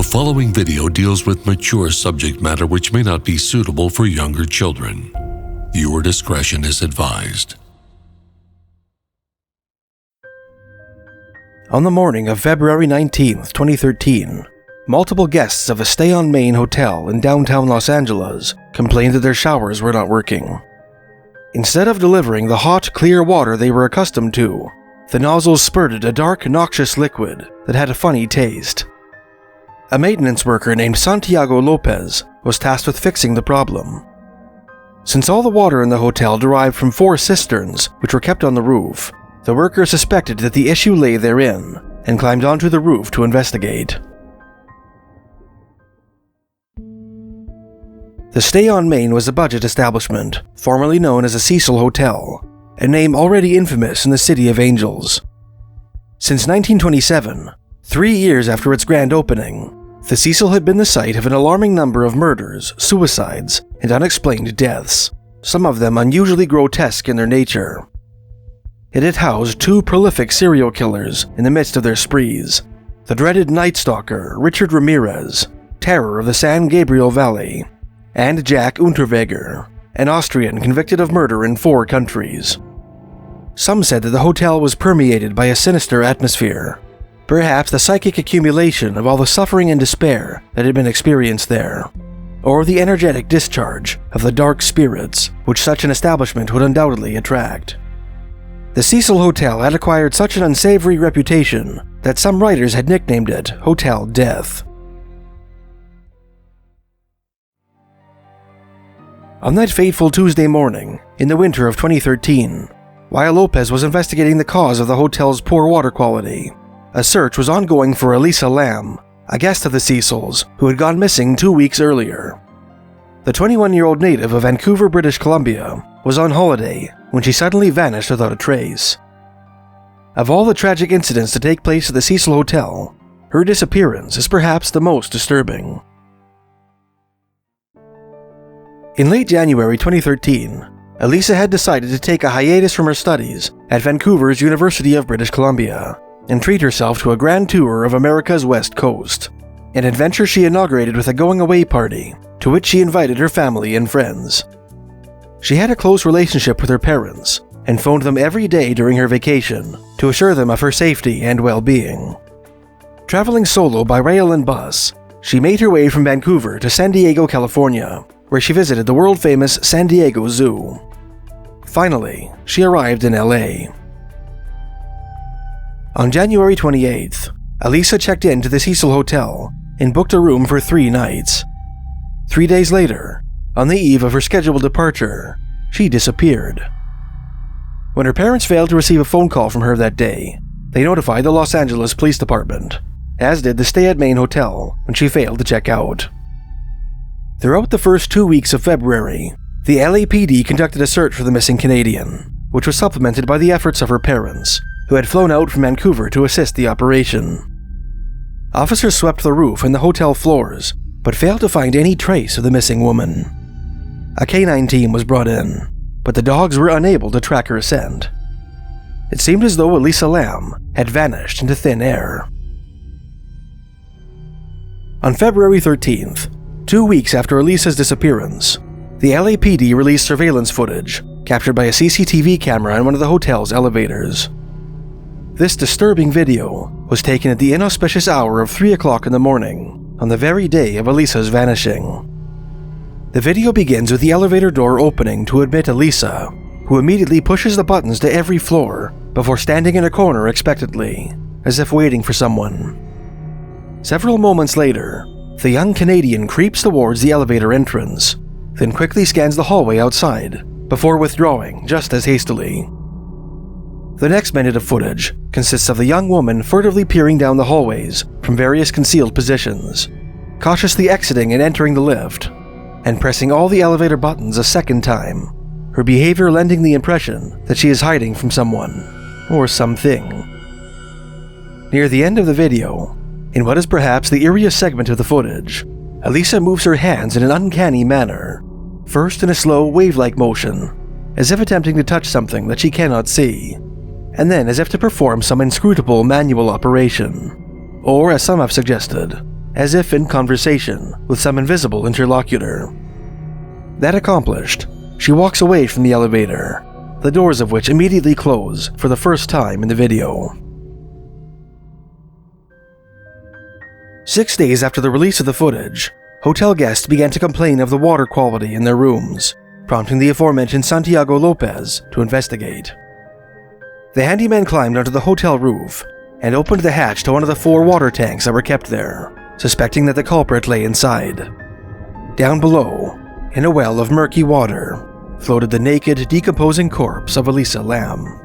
following video deals with mature subject matter which may not be suitable for younger children. Viewer discretion is advised. On the morning of February 19, 2013, multiple guests of a Stay on Main hotel in downtown Los Angeles complained that their showers were not working. Instead of delivering the hot, clear water they were accustomed to, the nozzles spurted a dark, noxious liquid that had a funny taste. A maintenance worker named Santiago Lopez was tasked with fixing the problem. Since all the water in the hotel derived from 4 cisterns which were kept on the roof, the worker suspected that the issue lay therein and climbed onto the roof to investigate. The Stay on Main was a budget establishment, formerly known as the Cecil Hotel, a name already infamous in the City of Angels. Since 1927, 3 years after its grand opening, the Cecil had been the site of an alarming number of murders, suicides, and unexplained deaths, some of them unusually grotesque in their nature. It had housed 2 prolific serial killers in the midst of their sprees, the dreaded Night Stalker Richard Ramirez, terror of the San Gabriel Valley, and Jack Unterweger, an Austrian convicted of murder in 4 countries. Some said that the hotel was permeated by a sinister atmosphere, perhaps the psychic accumulation of all the suffering and despair that had been experienced there, or the energetic discharge of the dark spirits which such an establishment would undoubtedly attract. The Cecil Hotel had acquired such an unsavory reputation that some writers had nicknamed it Hotel Death. On that fateful Tuesday morning, in the winter of 2013, while Lopez was investigating the cause of the hotel's poor water quality, a search was ongoing for Elisa Lamb, a guest of the Cecils who had gone missing 2 weeks earlier. The 21-year-old native of Vancouver, British Columbia, was on holiday when she suddenly vanished without a trace. Of all the tragic incidents to take place at the Cecil Hotel, her disappearance is perhaps the most disturbing. In late January 2013, Elisa had decided to take a hiatus from her studies at Vancouver's University of British Columbia and treat herself to a grand tour of America's West Coast, an adventure she inaugurated with a going-away party to which she invited her family and friends. She had a close relationship with her parents and phoned them every day during her vacation to assure them of her safety and well-being. Traveling solo by rail and bus, she made her way from Vancouver to San Diego, California, where she visited the world-famous San Diego Zoo. Finally, she arrived in LA. On January 28th, Elisa checked into the Cecil Hotel and booked a room for 3 nights. 3 days later, on the eve of her scheduled departure, she disappeared. When her parents failed to receive a phone call from her that day, they notified the Los Angeles Police Department, as did the Stay at Main Hotel when she failed to check out. Throughout the first 2 weeks of February, the LAPD conducted a search for the missing Canadian, which was supplemented by the efforts of her parents, who had flown out from Vancouver to assist the operation. Officers swept the roof and the hotel floors, but failed to find any trace of the missing woman. A canine team was brought in, but the dogs were unable to track her scent. It seemed as though Elisa Lamb had vanished into thin air. On February 13th, 2 weeks after Elisa's disappearance, the LAPD released surveillance footage captured by a CCTV camera in one of the hotel's elevators. This disturbing video was taken at the inauspicious hour of 3 o'clock in the morning on the very day of Elisa's vanishing. The video begins with the elevator door opening to admit Elisa, who immediately pushes the buttons to every floor before standing in a corner expectantly, as if waiting for someone. Several moments later, the young Canadian creeps towards the elevator entrance, then quickly scans the hallway outside, before withdrawing just as hastily. The next minute of footage consists of the young woman furtively peering down the hallways from various concealed positions, cautiously exiting and entering the lift, and pressing all the elevator buttons a second time, her behavior lending the impression that she is hiding from someone, or something. Near the end of the video, in what is perhaps the eeriest segment of the footage, Elisa moves her hands in an uncanny manner, first in a slow wave-like motion, as if attempting to touch something that she cannot see, and then as if to perform some inscrutable manual operation, or as some have suggested, as if in conversation with some invisible interlocutor. That accomplished, she walks away from the elevator, the doors of which immediately close for the first time in the video. 6 days after the release of the footage, hotel guests began to complain of the water quality in their rooms, prompting the aforementioned Santiago Lopez to investigate. The handyman climbed onto the hotel roof and opened the hatch to one of the 4 water tanks that were kept there, suspecting that the culprit lay inside. Down below, in a well of murky water, floated the naked, decomposing corpse of Elisa Lam.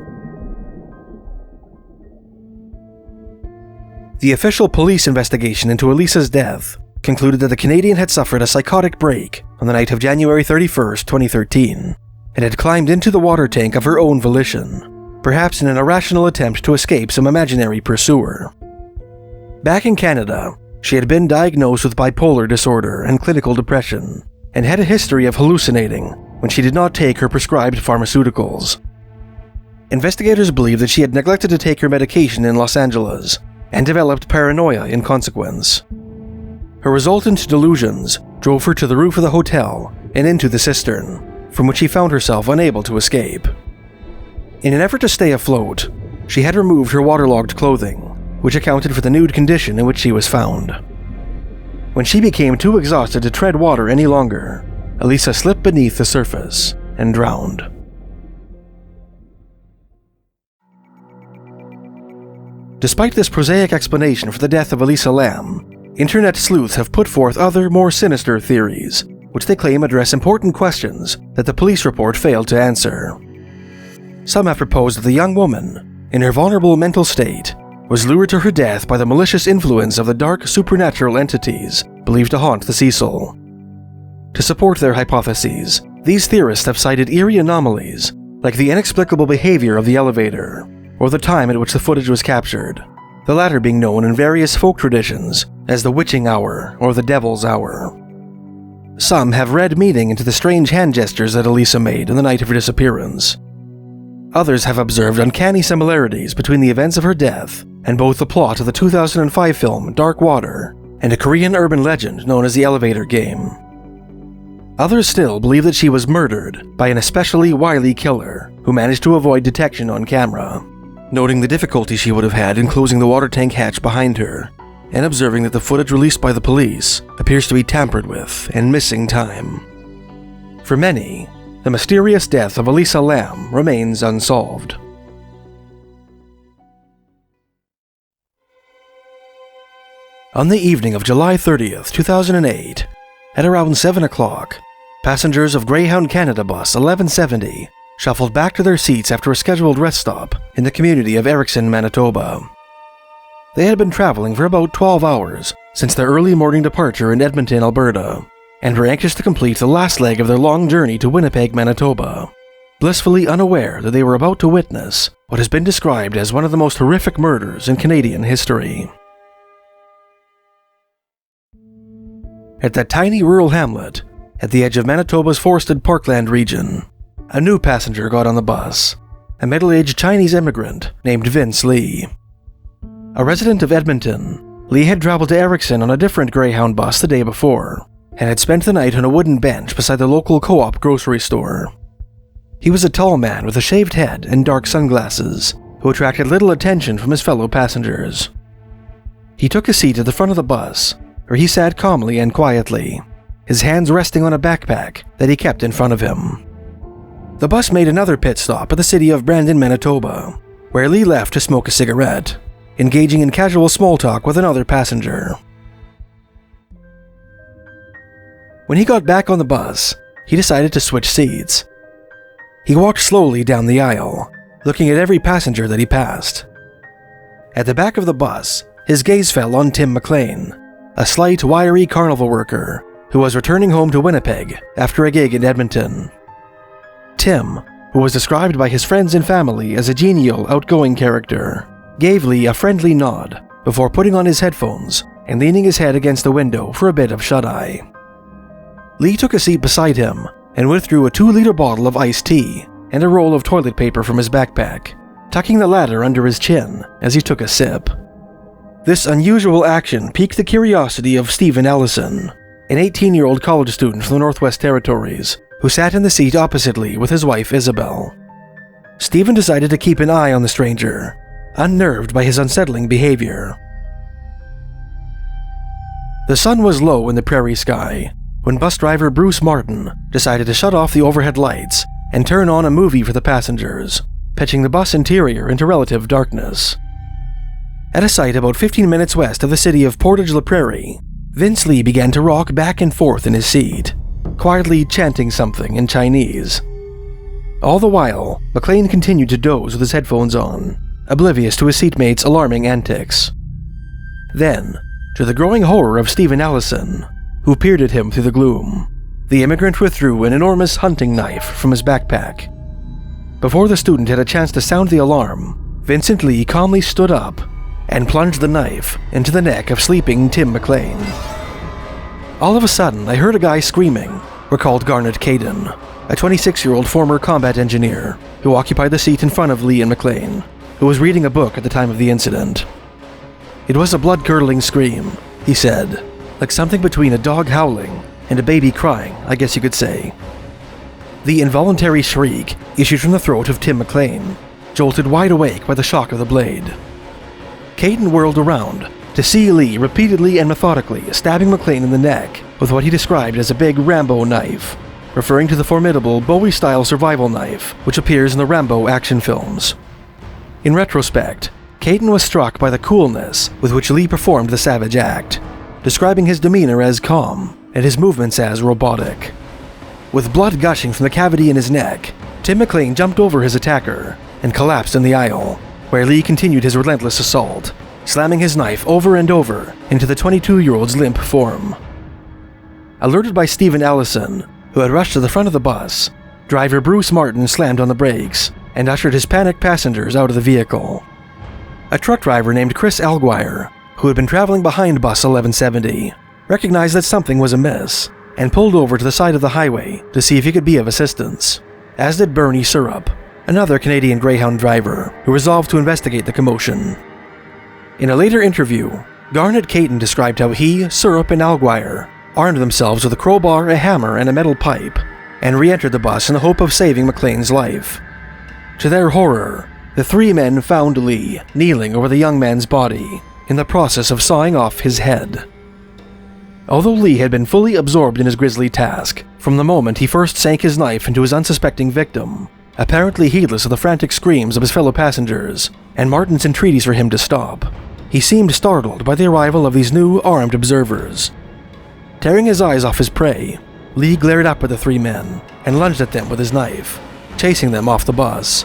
The official police investigation into Elisa's death concluded that the Canadian had suffered a psychotic break on the night of January 31st, 2013, and had climbed into the water tank of her own volition, perhaps in an irrational attempt to escape some imaginary pursuer. Back in Canada, she had been diagnosed with bipolar disorder and clinical depression, and had a history of hallucinating when she did not take her prescribed pharmaceuticals. Investigators believe that she had neglected to take her medication in Los Angeles and developed paranoia in consequence. Her resultant delusions drove her to the roof of the hotel and into the cistern, from which she found herself unable to escape. In an effort to stay afloat, she had removed her waterlogged clothing, which accounted for the nude condition in which she was found. When she became too exhausted to tread water any longer, Elisa slipped beneath the surface and drowned. Despite this prosaic explanation for the death of Elisa Lam, internet sleuths have put forth other, more sinister theories, which they claim address important questions that the police report failed to answer. Some have proposed that the young woman, in her vulnerable mental state, was lured to her death by the malicious influence of the dark supernatural entities believed to haunt the Cecil. To support their hypotheses, these theorists have cited eerie anomalies, like the inexplicable behavior of the elevator, or the time at which the footage was captured, the latter being known in various folk traditions as the witching hour or the devil's hour. Some have read meaning into the strange hand gestures that Elisa made on the night of her disappearance. Others have observed uncanny similarities between the events of her death and both the plot of the 2005 film Dark Water and a Korean urban legend known as the Elevator Game. Others still believe that she was murdered by an especially wily killer who managed to avoid detection on camera, noting the difficulty she would have had in closing the water tank hatch behind her, and observing that the footage released by the police appears to be tampered with and missing time. For many, the mysterious death of Elisa Lam remains unsolved. On the evening of July 30th, 2008, at around 7 o'clock, passengers of Greyhound Canada bus 1170 shuffled back to their seats after a scheduled rest stop in the community of Erickson, Manitoba. They had been traveling for about 12 hours since their early morning departure in Edmonton, Alberta, and were anxious to complete the last leg of their long journey to Winnipeg, Manitoba, blissfully unaware that they were about to witness what has been described as one of the most horrific murders in Canadian history. At that tiny rural hamlet, at the edge of Manitoba's forested parkland region, a new passenger got on the bus, a middle-aged Chinese immigrant named Vince Lee. A resident of Edmonton, Lee had traveled to Erickson on a different Greyhound bus the day before, and had spent the night on a wooden bench beside the local co-op grocery store. He was a tall man with a shaved head and dark sunglasses, who attracted little attention from his fellow passengers. He took a seat at the front of the bus, where he sat calmly and quietly, his hands resting on a backpack that he kept in front of him. The bus made another pit stop at the city of Brandon, Manitoba, where Lee left to smoke a cigarette, engaging in casual small talk with another passenger. When he got back on the bus, he decided to switch seats. He walked slowly down the aisle, looking at every passenger that he passed. At the back of the bus, his gaze fell on Tim McLean, a slight, wiry carnival worker who was returning home to Winnipeg after a gig in Edmonton. Tim, who was described by his friends and family as a genial, outgoing character, gave Lee a friendly nod before putting on his headphones and leaning his head against the window for a bit of shut-eye. Lee took a seat beside him and withdrew a 2-liter bottle of iced tea and a roll of toilet paper from his backpack, tucking the latter under his chin as he took a sip. This unusual action piqued the curiosity of Stephen Ellison, an 18-year-old college student from the Northwest Territories, who sat in the seat opposite Lee with his wife Isabel. Stephen decided to keep an eye on the stranger, unnerved by his unsettling behavior. The sun was low in the prairie sky when bus driver Bruce Martin decided to shut off the overhead lights and turn on a movie for the passengers, pitching the bus interior into relative darkness. At a site about 15 minutes west of the city of Portage-la Prairie, Vince Lee began to rock back and forth in his seat, quietly chanting something in Chinese. All the while, McLean continued to doze with his headphones on, oblivious to his seatmate's alarming antics. Then, to the growing horror of Stephen Ellison, who peered at him through the gloom, the immigrant withdrew an enormous hunting knife from his backpack. Before the student had a chance to sound the alarm, Vincent Lee calmly stood up and plunged the knife into the neck of sleeping Tim McLean. All of a sudden, I heard a guy screaming, recalled Garnet Caden, a 26-year-old former combat engineer who occupied the seat in front of Lee and McLean, who was reading a book at the time of the incident. It was a blood-curdling scream, he said, like something between a dog howling and a baby crying, I guess you could say. The involuntary shriek issued from the throat of Tim McLean, jolted wide awake by the shock of the blade. Caden whirled around to see Lee repeatedly and methodically stabbing McLean in the neck with what he described as a big Rambo knife, referring to the formidable Bowie-style survival knife which appears in the Rambo action films. In retrospect, Caden was struck by the coolness with which Lee performed the savage act, describing his demeanor as calm and his movements as robotic. With blood gushing from the cavity in his neck, Tim McLean jumped over his attacker and collapsed in the aisle, where Lee continued his relentless assault, slamming his knife over and over into the 22-year-old's limp form. Alerted by Stephen Ellison, who had rushed to the front of the bus, driver Bruce Martin slammed on the brakes and ushered his panicked passengers out of the vehicle. A truck driver named Chris Alguire, who had been traveling behind bus 1170, recognized that something was amiss and pulled over to the side of the highway to see if he could be of assistance, as did Bernie Syrup, another Canadian Greyhound driver who resolved to investigate the commotion. In a later interview, Garnet Caden described how he, Syrup, and Alguire armed themselves with a crowbar, a hammer, and a metal pipe, and re-entered the bus in the hope of saving McLean's life. To their horror, the three men found Lee kneeling over the young man's body in the process of sawing off his head. Although Lee had been fully absorbed in his grisly task from the moment he first sank his knife into his unsuspecting victim, apparently heedless of the frantic screams of his fellow passengers and Martin's entreaties for him to stop, he seemed startled by the arrival of these new armed observers. Tearing his eyes off his prey, Lee glared up at the three men and lunged at them with his knife, chasing them off the bus.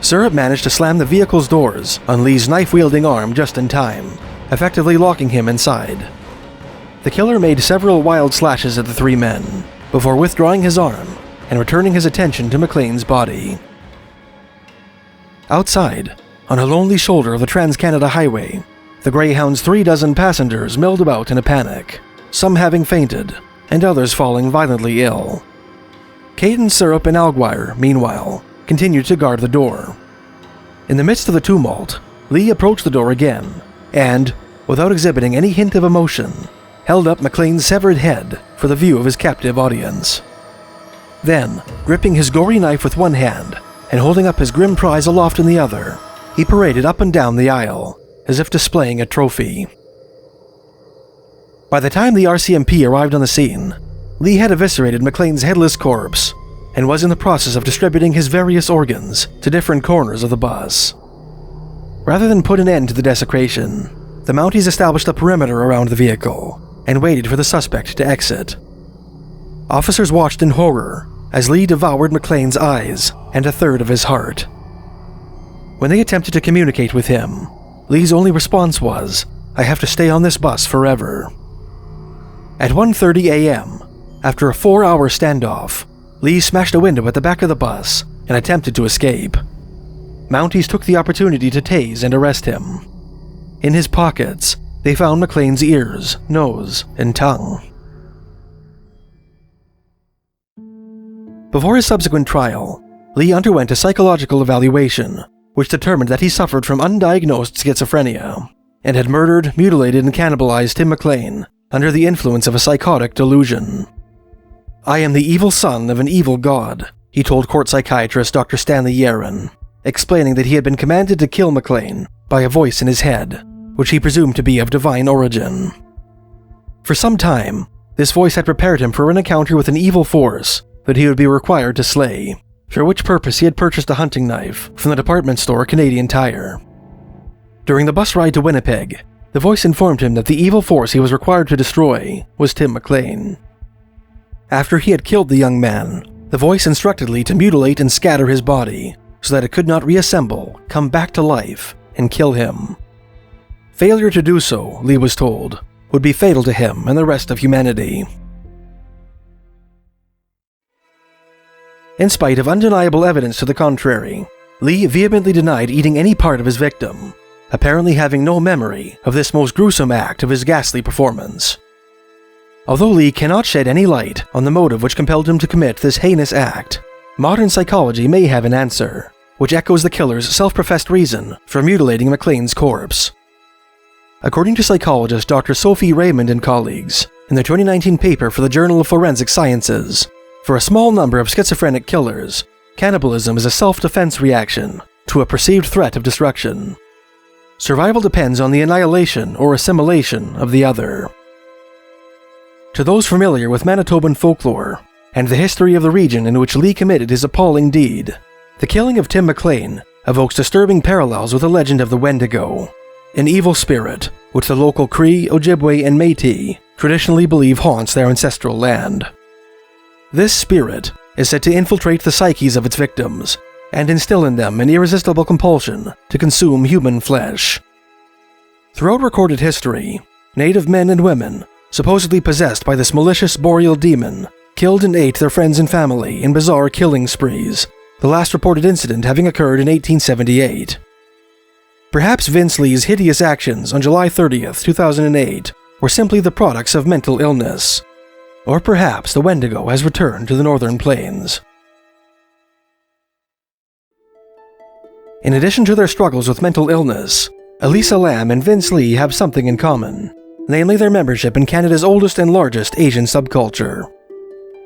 Syrup managed to slam the vehicle's doors on Lee's knife-wielding arm just in time, effectively locking him inside. The killer made several wild slashes at the three men before withdrawing his arm and returning his attention to McLean's body. Outside, on a lonely shoulder of the Trans-Canada Highway, the Greyhound's 36 passengers milled about in a panic, some having fainted and others falling violently ill. Caden, Syrup, and Alguire, meanwhile, continued to guard the door. In the midst of the tumult, Lee approached the door again and, without exhibiting any hint of emotion, held up McLean's severed head for the view of his captive audience. Then, gripping his gory knife with one hand and holding up his grim prize aloft in the other, he paraded up and down the aisle, as if displaying a trophy. By the time the RCMP arrived on the scene, Lee had eviscerated McLean's headless corpse and was in the process of distributing his various organs to different corners of the bus. Rather than put an end to the desecration, the Mounties established a perimeter around the vehicle and waited for the suspect to exit. Officers watched in horror as Lee devoured McLean's eyes and a third of his heart. When they attempted to communicate with him, Lee's only response was, "I have to stay on this bus forever." At 1:30 a.m., after a 4-hour standoff, Lee smashed a window at the back of the bus and attempted to escape. Mounties took the opportunity to tase and arrest him. In his pockets, they found McLean's ears, nose, and tongue. Before his subsequent trial, Lee underwent a psychological evaluation, which determined that he suffered from undiagnosed schizophrenia. and had murdered, mutilated, and cannibalized Tim McLean under the influence of a psychotic delusion. "I am the evil son of an evil god," he told court psychiatrist Dr. Stanley Yaren, explaining that he had been commanded to kill McLean by a voice in his head, which he presumed to be of divine origin. For some time, this voice had prepared him for an encounter with an evil force that he would be required to slay, for which purpose he had purchased a hunting knife from the department store Canadian Tire. During the bus ride to Winnipeg, the voice informed him that the evil force he was required to destroy was Tim McLean. After he had killed the young man, the voice instructed Lee to mutilate and scatter his body so that it could not reassemble, come back to life, and kill him. Failure to do so, Lee was told, would be fatal to him and the rest of humanity. In spite of undeniable evidence to the contrary, Lee vehemently denied eating any part of his victim, apparently having no memory of this most gruesome act of his ghastly performance. Although Lee cannot shed any light on the motive which compelled him to commit this heinous act, modern psychology may have an answer, which echoes the killer's self-professed reason for mutilating McLean's corpse. According to psychologist Dr. Sophie Raymond and colleagues, in their 2019 paper for the Journal of Forensic Sciences, for a small number of schizophrenic killers, cannibalism is a self-defense reaction to a perceived threat of destruction. Survival depends on the annihilation or assimilation of the other. To those familiar with Manitoban folklore and the history of the region in which Lee committed his appalling deed, the killing of Tim McLean evokes disturbing parallels with the legend of the Wendigo, an evil spirit which the local Cree, Ojibwe, and Métis traditionally believe haunts their ancestral land. This spirit is said to infiltrate the psyches of its victims and instill in them an irresistible compulsion to consume human flesh. Throughout recorded history, native men and women, supposedly possessed by this malicious boreal demon, killed and ate their friends and family in bizarre killing sprees, the last reported incident having occurred in 1878. Perhaps Vince Lee's hideous actions on July 30th, 2008 were simply the products of mental illness. Or perhaps the Wendigo has returned to the northern plains. In addition to their struggles with mental illness, Elisa Lam and Vince Lee have something in common, namely their membership in Canada's oldest and largest Asian subculture.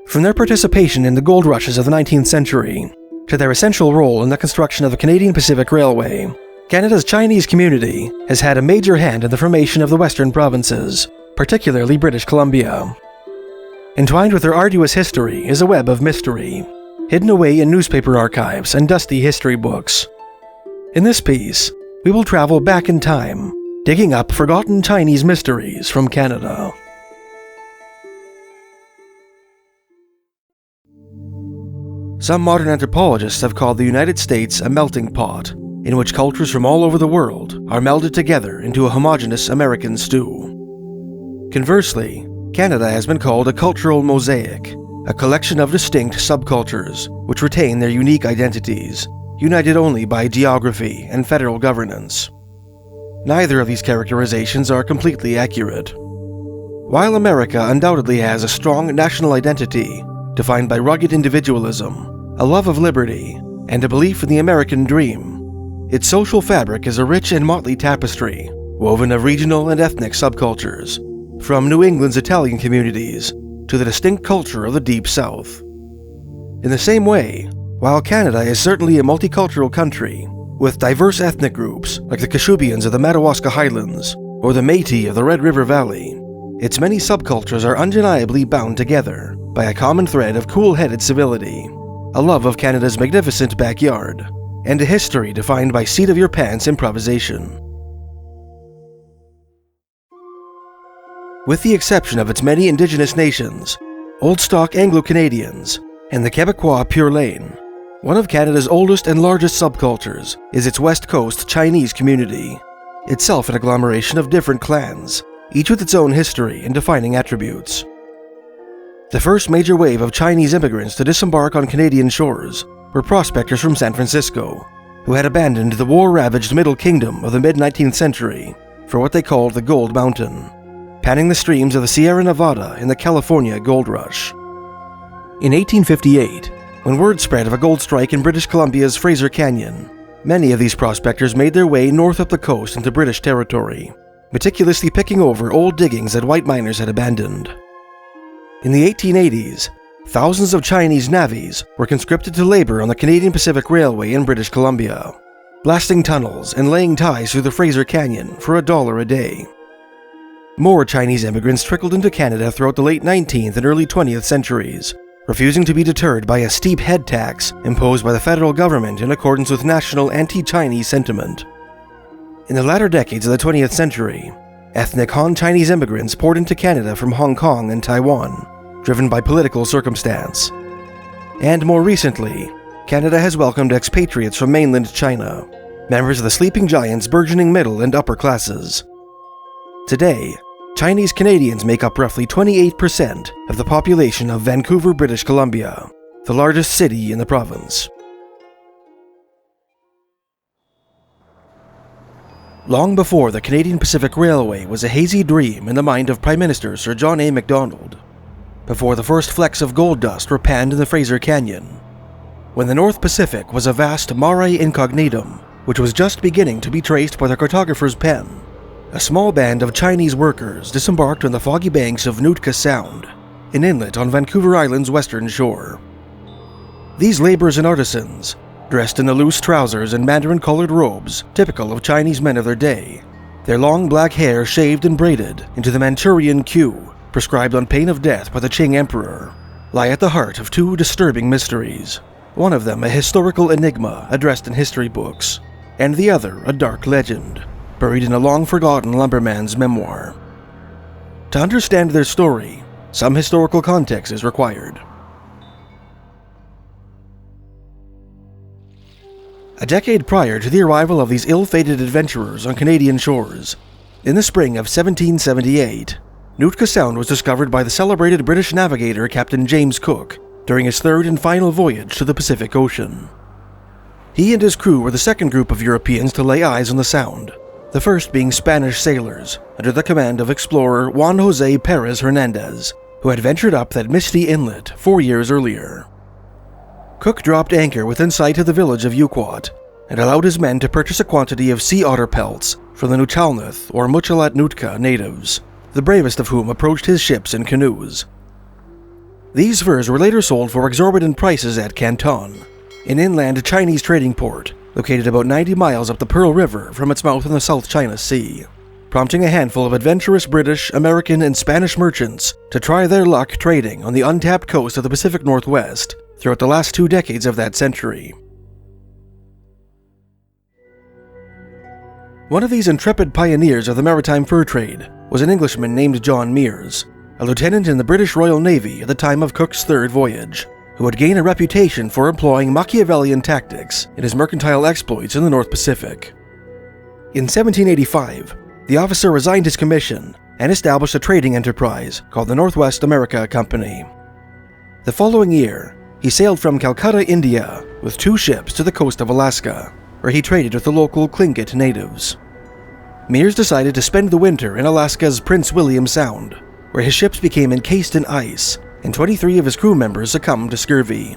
From their participation in the gold rushes of the 19th century, to their essential role in the construction of the Canadian Pacific Railway, Canada's Chinese community has had a major hand in the formation of the western provinces, particularly British Columbia. Entwined with their arduous history is a web of mystery, hidden away in newspaper archives and dusty history books. In this piece, we will travel back in time, digging up forgotten Chinese mysteries from Canada. Some modern anthropologists have called the United States a melting pot, in which cultures from all over the world are melded together into a homogeneous American stew. Conversely, Canada has been called a cultural mosaic, a collection of distinct subcultures which retain their unique identities, united only by geography and federal governance. Neither of these characterizations are completely accurate. While America undoubtedly has a strong national identity, defined by rugged individualism, a love of liberty, and a belief in the American dream, its social fabric is a rich and motley tapestry, woven of regional and ethnic subcultures, from New England's Italian communities to the distinct culture of the Deep South. In the same way, while Canada is certainly a multicultural country, with diverse ethnic groups like the Kashubians of the Madawaska Highlands or the Métis of the Red River Valley, its many subcultures are undeniably bound together by a common thread of cool-headed civility, a love of Canada's magnificent backyard, and a history defined by seat-of-your-pants improvisation. With the exception of its many indigenous nations, Old Stock Anglo-Canadians, and the Quebecois Pure Laine, one of Canada's oldest and largest subcultures is its West Coast Chinese community, itself an agglomeration of different clans, each with its own history and defining attributes. The first major wave of Chinese immigrants to disembark on Canadian shores were prospectors from San Francisco, who had abandoned the war-ravaged Middle Kingdom of the mid-19th century for what they called the Gold Mountain, panning the streams of the Sierra Nevada in the California Gold Rush. In 1858, when word spread of a gold strike in British Columbia's Fraser Canyon, many of these prospectors made their way north up the coast into British territory, meticulously picking over old diggings that white miners had abandoned. In the 1880s, thousands of Chinese navvies were conscripted to labor on the Canadian Pacific Railway in British Columbia, blasting tunnels and laying ties through the Fraser Canyon for $1 a day. More Chinese immigrants trickled into Canada throughout the late 19th and early 20th centuries, refusing to be deterred by a steep head tax imposed by the federal government in accordance with national anti-Chinese sentiment. In the latter decades of the 20th century, ethnic Han Chinese immigrants poured into Canada from Hong Kong and Taiwan, driven by political circumstance. And more recently, Canada has welcomed expatriates from mainland China, members of the sleeping giant's burgeoning middle and upper classes. Today, Chinese Canadians make up roughly 28% of the population of Vancouver, British Columbia, the largest city in the province. Long before the Canadian Pacific Railway was a hazy dream in the mind of Prime Minister Sir John A. Macdonald, before the first flecks of gold dust were panned in the Fraser Canyon, when the North Pacific was a vast mare incognitum, which was just beginning to be traced by the cartographer's pen, a small band of Chinese workers disembarked on the foggy banks of Nootka Sound, an inlet on Vancouver Island's western shore. These laborers and artisans, dressed in the loose trousers and mandarin-colored robes typical of Chinese men of their day, their long black hair shaved and braided into the Manchurian queue prescribed on pain of death by the Qing Emperor, lie at the heart of two disturbing mysteries, one of them a historical enigma addressed in history books, and the other a dark legend, buried in a long-forgotten lumberman's memoir. To understand their story, some historical context is required. A decade prior to the arrival of these ill-fated adventurers on Canadian shores, in the spring of 1778, Nootka Sound was discovered by the celebrated British navigator Captain James Cook during his third and final voyage to the Pacific Ocean. He and his crew were the second group of Europeans to lay eyes on the Sound, the first being Spanish sailors under the command of explorer Juan José Pérez Hernández, who had ventured up that misty inlet 4 years earlier. Cook dropped anchor within sight of the village of Yuquot and allowed his men to purchase a quantity of sea otter pelts from the Nuchalnuth or Muchalat Nootka natives, the bravest of whom approached his ships in canoes. These furs were later sold for exorbitant prices at Canton, an inland Chinese trading port located about 90 miles up the Pearl River from its mouth in the South China Sea, prompting a handful of adventurous British, American, and Spanish merchants to try their luck trading on the untapped coast of the Pacific Northwest throughout the last 2 decades of that century. One of these intrepid pioneers of the maritime fur trade was an Englishman named John Meares, a lieutenant in the British Royal Navy at the time of Cook's third voyage, who had gained a reputation for employing Machiavellian tactics in his mercantile exploits in the North Pacific. In 1785, the officer resigned his commission and established a trading enterprise called the Northwest America Company. The following year, he sailed from Calcutta, India, with 2 ships to the coast of Alaska, where he traded with the local Tlingit natives. Meares decided to spend the winter in Alaska's Prince William Sound, where his ships became encased in ice and 23 of his crew members succumbed to scurvy.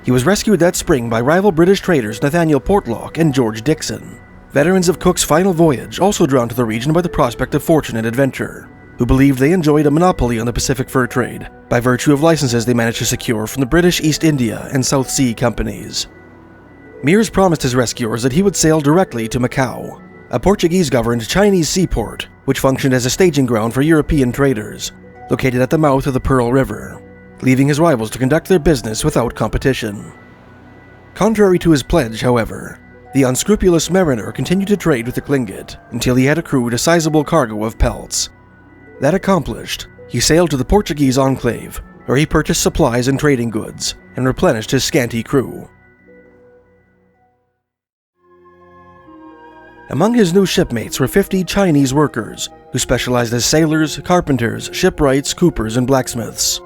He was rescued that spring by rival British traders Nathaniel Portlock and George Dixon, veterans of Cook's final voyage also drawn to the region by the prospect of fortune and adventure, who believed they enjoyed a monopoly on the Pacific fur trade by virtue of licenses they managed to secure from the British East India and South Sea companies. Meares promised his rescuers that he would sail directly to Macau, a Portuguese-governed Chinese seaport which functioned as a staging ground for European traders, located at the mouth of the Pearl River, leaving his rivals to conduct their business without competition. Contrary to his pledge, however, the unscrupulous mariner continued to trade with the Tlingit until he had accrued a sizable cargo of pelts. That accomplished, he sailed to the Portuguese enclave, where he purchased supplies and trading goods and replenished his scanty crew. Among his new shipmates were 50 Chinese workers who specialized as sailors, carpenters, shipwrights, coopers, and blacksmiths.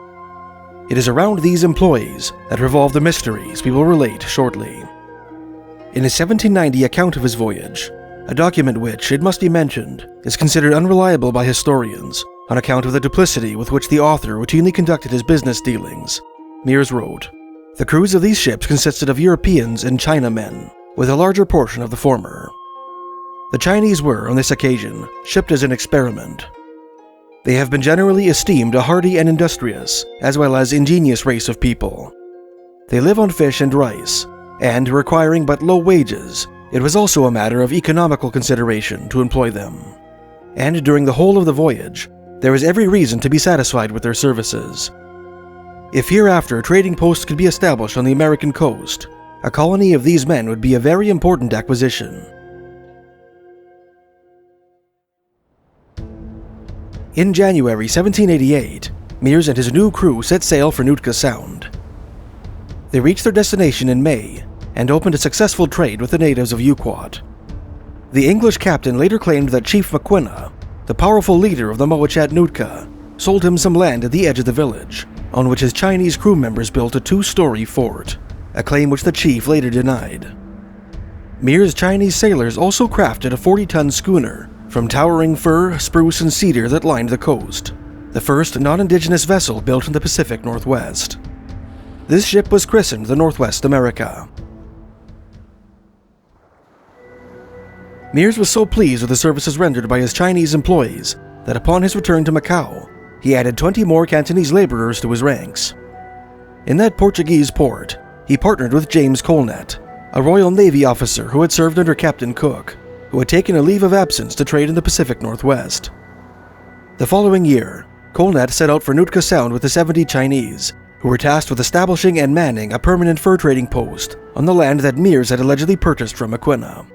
It is around these employees that revolve the mysteries we will relate shortly. In his 1790 account of his voyage, a document which, it must be mentioned, is considered unreliable by historians on account of the duplicity with which the author routinely conducted his business dealings, Meares wrote, "The crews of these ships consisted of Europeans and Chinamen, with a larger portion of the former." The Chinese were, on this occasion, shipped as an experiment. They have been generally esteemed a hardy and industrious, as well as ingenious race of people. They live on fish and rice, and requiring but low wages, it was also a matter of economical consideration to employ them. And during the whole of the voyage, there was every reason to be satisfied with their services. If hereafter trading posts could be established on the American coast, a colony of these men would be a very important acquisition. In January 1788, Mears and his new crew set sail for Nootka Sound. They reached their destination in May and opened a successful trade with the natives of Yuquot. The English captain later claimed that Chief McQuina, the powerful leader of the Moachat Nootka, sold him some land at the edge of the village, on which his Chinese crew members built a 2-story fort, a claim which the chief later denied. Mears' Chinese sailors also crafted a 40-ton schooner from towering fir, spruce, and cedar that lined the coast, the first non-indigenous vessel built in the Pacific Northwest. This ship was christened the Northwest America. Mears was so pleased with the services rendered by his Chinese employees that upon his return to Macau, he added 20 more Cantonese laborers to his ranks. In that Portuguese port, he partnered with James Colnett, a Royal Navy officer who had served under Captain Cook, who had taken a leave of absence to trade in the Pacific Northwest. The following year, Colnett set out for Nootka Sound with the 70 Chinese, who were tasked with establishing and manning a permanent fur trading post on the land that Mears had allegedly purchased from McQuina.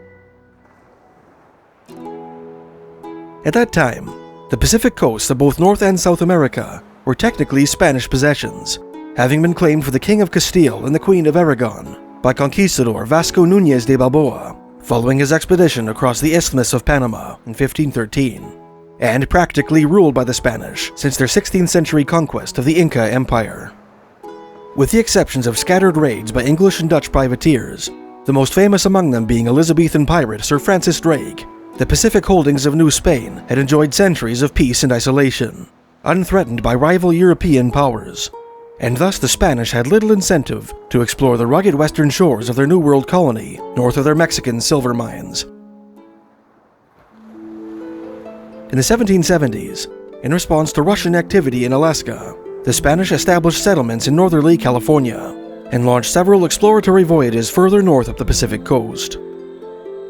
At that time, the Pacific coasts of both North and South America were technically Spanish possessions, having been claimed for the King of Castile and the Queen of Aragon by Conquistador Vasco Núñez de Balboa following his expedition across the Isthmus of Panama in 1513, and practically ruled by the Spanish since their 16th century conquest of the Inca Empire. With the exceptions of scattered raids by English and Dutch privateers, the most famous among them being Elizabethan pirate Sir Francis Drake, the Pacific holdings of New Spain had enjoyed centuries of peace and isolation, unthreatened by rival European powers, and thus the Spanish had little incentive to explore the rugged western shores of their New World colony north of their Mexican silver mines. In the 1770s, in response to Russian activity in Alaska, the Spanish established settlements in northerly California and launched several exploratory voyages further north up the Pacific coast.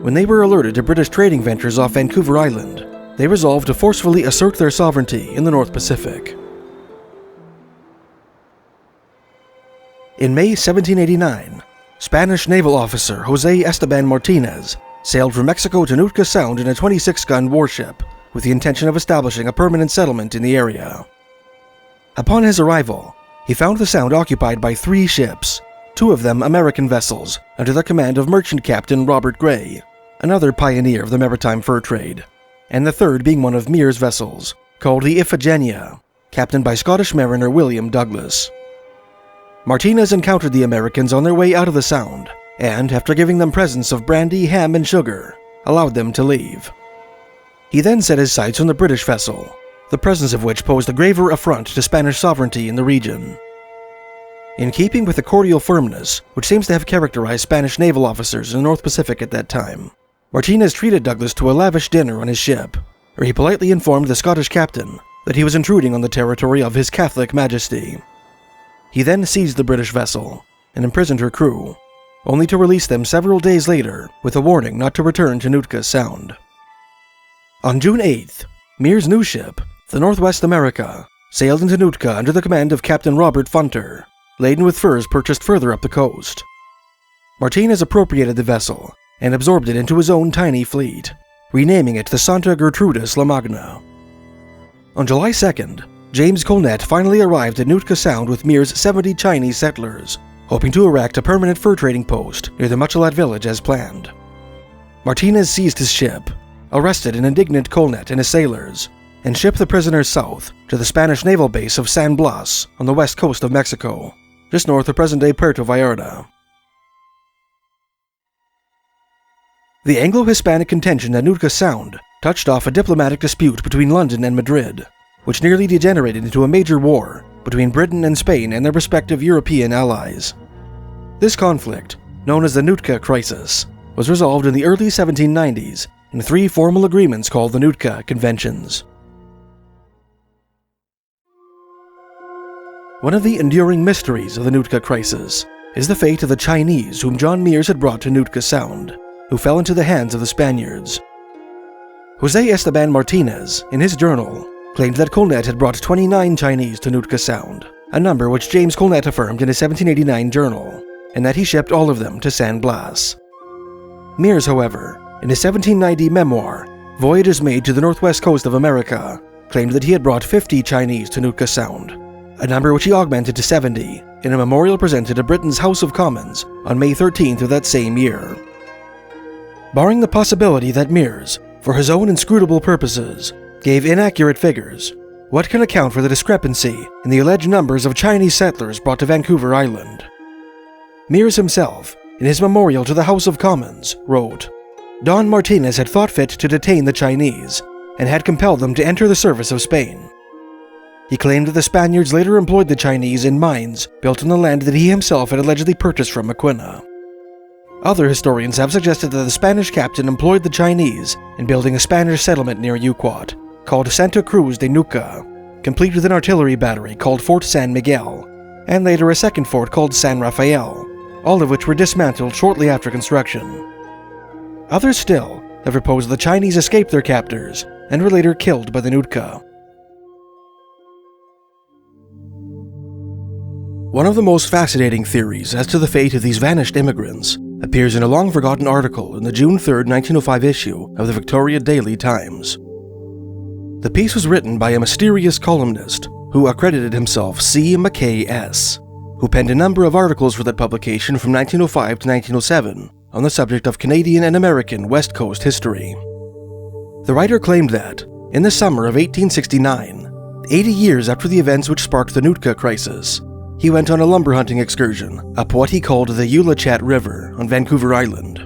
When they were alerted to British trading ventures off Vancouver Island, they resolved to forcefully assert their sovereignty in the North Pacific. In May 1789, Spanish naval officer José Esteban Martinez sailed from Mexico to Nootka Sound in a 26-gun warship with the intention of establishing a permanent settlement in the area. Upon his arrival, he found the Sound occupied by 3 ships, 2 of them American vessels under the command of merchant captain Robert Gray, another pioneer of the maritime fur trade, and the third being one of Mears' vessels, called the Iphigenia, captained by Scottish mariner William Douglas. Martinez encountered the Americans on their way out of the Sound, and, after giving them presents of brandy, ham, and sugar, allowed them to leave. He then set his sights on the British vessel, the presence of which posed a graver affront to Spanish sovereignty in the region. In keeping with the cordial firmness which seems to have characterized Spanish naval officers in the North Pacific at that time, Martinez treated Douglas to a lavish dinner on his ship, where he politely informed the Scottish captain that he was intruding on the territory of His Catholic Majesty. He then seized the British vessel and imprisoned her crew, only to release them several days later with a warning not to return to Nootka Sound. On June 8th, Mears' new ship, the Northwest America, sailed into Nootka under the command of Captain Robert Funter, laden with furs purchased further up the coast. Martinez appropriated the vessel and absorbed it into his own tiny fleet, renaming it the Santa Gertrudis La Magna. On July 2nd, James Colnett finally arrived at Nootka Sound with Mears' 70 Chinese settlers, hoping to erect a permanent fur trading post near the Muchalat village as planned. Martinez seized his ship, arrested an indignant Colnett and his sailors, and shipped the prisoners south to the Spanish naval base of San Blas on the west coast of Mexico, just north of present-day Puerto Vallarta. The Anglo-Hispanic contention at Nootka Sound touched off a diplomatic dispute between London and Madrid, which nearly degenerated into a major war between Britain and Spain and their respective European allies. This conflict, known as the Nootka Crisis, was resolved in the early 1790s and 3 formal agreements called the Nootka Conventions. One of the enduring mysteries of the Nootka Crisis is the fate of the Chinese whom John Mears had brought to Nootka Sound, who fell into the hands of the Spaniards. Jose Esteban Martinez, in his journal, claimed that Colnett had brought 29 Chinese to Nootka Sound, a number which James Colnett affirmed in his 1789 journal, and that he shipped all of them to San Blas. Mears, however, in his 1790 memoir, Voyages Made to the Northwest Coast of America, claimed that he had brought 50 Chinese to Nootka Sound, a number which he augmented to 70 in a memorial presented at Britain's House of Commons on May 13th of that same year. Barring the possibility that Mears, for his own inscrutable purposes, gave inaccurate figures, what can account for the discrepancy in the alleged numbers of Chinese settlers brought to Vancouver Island? Mears himself, in his memorial to the House of Commons, wrote, "Don Martinez had thought fit to detain the Chinese, and had compelled them to enter the service of Spain." He claimed that the Spaniards later employed the Chinese in mines built on the land that he himself had allegedly purchased from Maquina. Other historians have suggested that the Spanish captain employed the Chinese in building a Spanish settlement near Yuquot, called Santa Cruz de Nootka, complete with an artillery battery called Fort San Miguel, and later a second fort called San Rafael, all of which were dismantled shortly after construction. Others still have proposed the Chinese escaped their captors and were later killed by the Nootka. One of the most fascinating theories as to the fate of these vanished immigrants appears in a long-forgotten article in the June 3, 1905 issue of the Victoria Daily Times. The piece was written by a mysterious columnist who accredited himself C. Mackay S., who penned a number of articles for that publication from 1905 to 1907 on the subject of Canadian and American West Coast history. The writer claimed that, in the summer of 1869, 80 years after the events which sparked the Nootka Crisis, he went on a lumber hunting excursion up what he called the Ulachat River on Vancouver Island.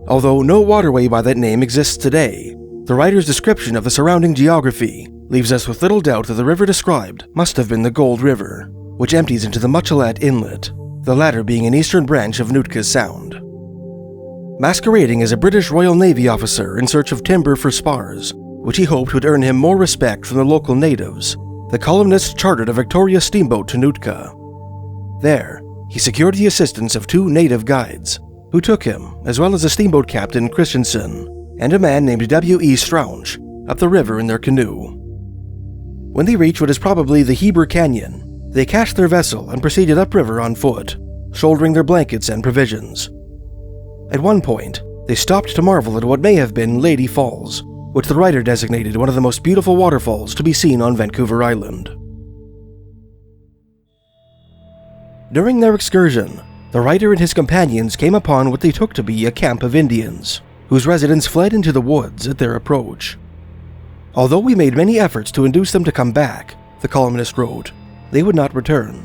Although no waterway by that name exists today, the writer's description of the surrounding geography leaves us with little doubt that the river described must have been the Gold River, which empties into the Muchelat Inlet, the latter being an eastern branch of Nootka Sound. Masquerading as a British Royal Navy officer in search of timber for spars, which he hoped would earn him more respect from the local natives, the columnist chartered a Victoria steamboat to Nootka. There, he secured the assistance of 2 native guides, who took him, as well as the steamboat captain Christensen, and a man named W.E. Straunch, up the river in their canoe. When they reached what is probably the Heber Canyon, they cached their vessel and proceeded upriver on foot, shouldering their blankets and provisions. At one point, they stopped to marvel at what may have been Lady Falls, which the writer designated one of the most beautiful waterfalls to be seen on Vancouver Island. During their excursion, the writer and his companions came upon what they took to be a camp of Indians, whose residents fled into the woods at their approach. Although we made many efforts to induce them to come back, the columnist wrote, they would not return.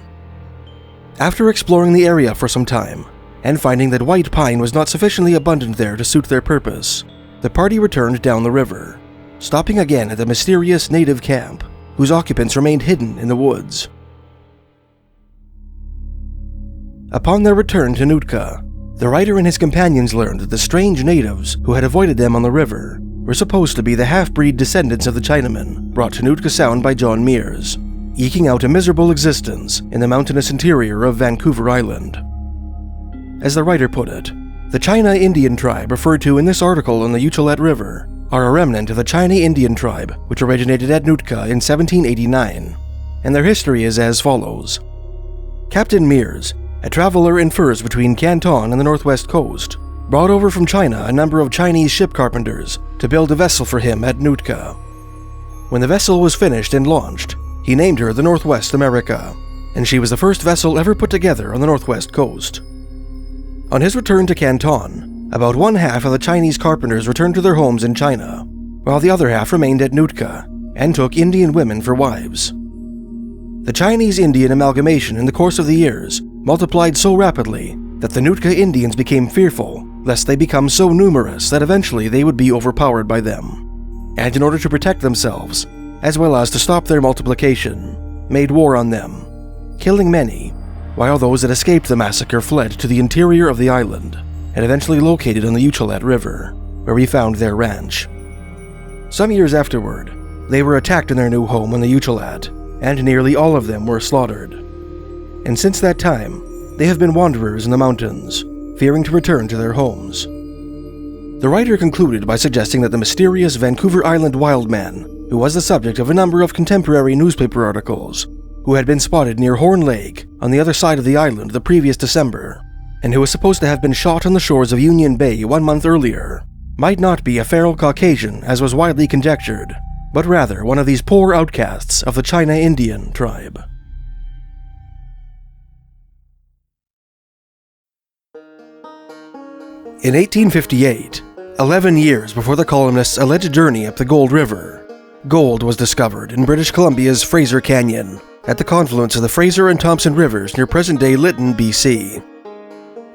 After exploring the area for some time, and finding that white pine was not sufficiently abundant there to suit their purpose, the party returned down the river, stopping again at the mysterious native camp, whose occupants remained hidden in the woods. Upon their return to Nootka, the writer and his companions learned that the strange natives who had avoided them on the river were supposed to be the half-breed descendants of the Chinamen brought to Nootka Sound by John Mears, eking out a miserable existence in the mountainous interior of Vancouver Island. As the writer put it, the China Indian tribe referred to in this article on the Uchalet River are a remnant of the China Indian tribe which originated at Nootka in 1789, and their history is as follows. Captain Mears, a traveler in furs between Canton and the northwest coast, brought over from China a number of Chinese ship carpenters to build a vessel for him at Nootka. When the vessel was finished and launched, he named her the Northwest America, and she was the first vessel ever put together on the northwest coast. On his return to Canton, about one half of the Chinese carpenters returned to their homes in China, while the other half remained at Nootka and took Indian women for wives. The Chinese-Indian amalgamation in the course of the years multiplied so rapidly that the Nootka Indians became fearful lest they become so numerous that eventually they would be overpowered by them, and in order to protect themselves, as well as to stop their multiplication, made war on them, killing many, while those that escaped the massacre fled to the interior of the island and eventually located on the Uchalet River. where he found their ranch. Some years afterward, they were attacked in their new home on the Uchilat, and nearly all of them were slaughtered. And since that time, they have been wanderers in the mountains, fearing to return to their homes. The writer concluded by suggesting that the mysterious Vancouver Island wildman, who was the subject of a number of contemporary newspaper articles, who had been spotted near Horn Lake on the other side of the island the previous December, and who was supposed to have been shot on the shores of Union Bay 1 month earlier, might not be a feral Caucasian as was widely conjectured, but rather one of these poor outcasts of the China Indian tribe. In 1858, 11 years before the colonists' alleged journey up the Gold River, gold was discovered in British Columbia's Fraser Canyon, at the confluence of the Fraser and Thompson Rivers near present-day Lytton, BC.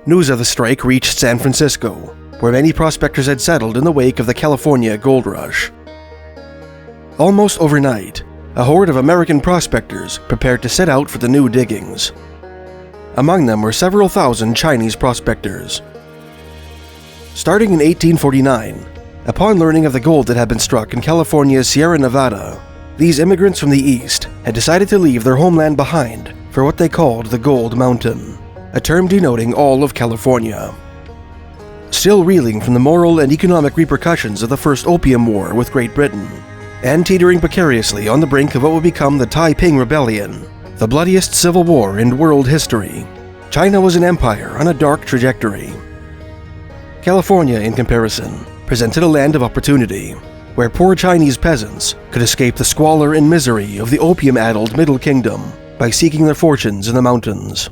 News of the strike reached San Francisco, where many prospectors had settled in the wake of the California gold rush. Almost overnight, a horde of American prospectors prepared to set out for the new diggings. Among them were several thousand Chinese prospectors. Starting in 1849, upon learning of the gold that had been struck in California's Sierra Nevada, these immigrants from the east had decided to leave their homeland behind for what they called the Gold Mountain, a term denoting all of California. Still reeling from the moral and economic repercussions of the First Opium War with Great Britain, and teetering precariously on the brink of what would become the Taiping Rebellion, the bloodiest civil war in world history, China was an empire on a dark trajectory. California, in comparison, presented a land of opportunity, where poor Chinese peasants could escape the squalor and misery of the opium-addled Middle Kingdom by seeking their fortunes in the mountains.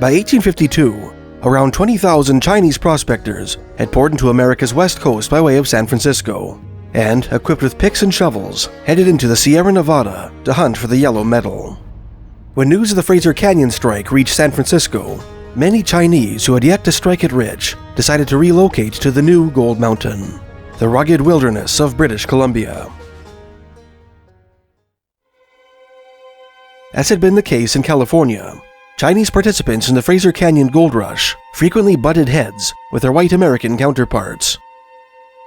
By 1852, around 20,000 Chinese prospectors had poured into America's west coast by way of San Francisco, and, equipped with picks and shovels, headed into the Sierra Nevada to hunt for the yellow metal. When news of the Fraser Canyon strike reached San Francisco, many Chinese who had yet to strike it rich decided to relocate to the new Gold Mountain, the rugged wilderness of British Columbia. As had been the case in California, Chinese participants in the Fraser Canyon gold rush frequently butted heads with their white American counterparts.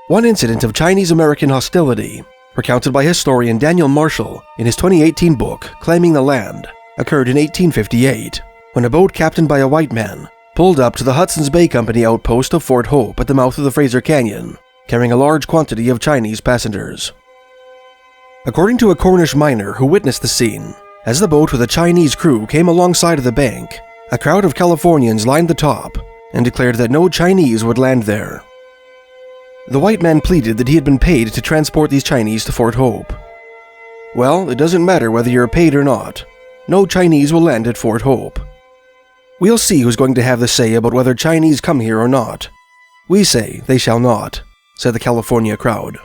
One incident of Chinese-American hostility, recounted by historian Daniel Marshall in his 2018 book Claiming the Land, occurred in 1858, when a boat captained by a white man pulled up to the Hudson's Bay Company outpost of Fort Hope at the mouth of the Fraser Canyon, carrying a large quantity of Chinese passengers. According to a Cornish miner who witnessed the scene, as the boat with a Chinese crew came alongside of the bank, a crowd of Californians lined the top and declared that no Chinese would land there. The white man pleaded that he had been paid to transport these Chinese to Fort Hope. Well, it doesn't matter whether you're paid or not. No Chinese will land at Fort Hope. We'll see who's going to have the say about whether Chinese come here or not. We say they shall not, said the California crowd.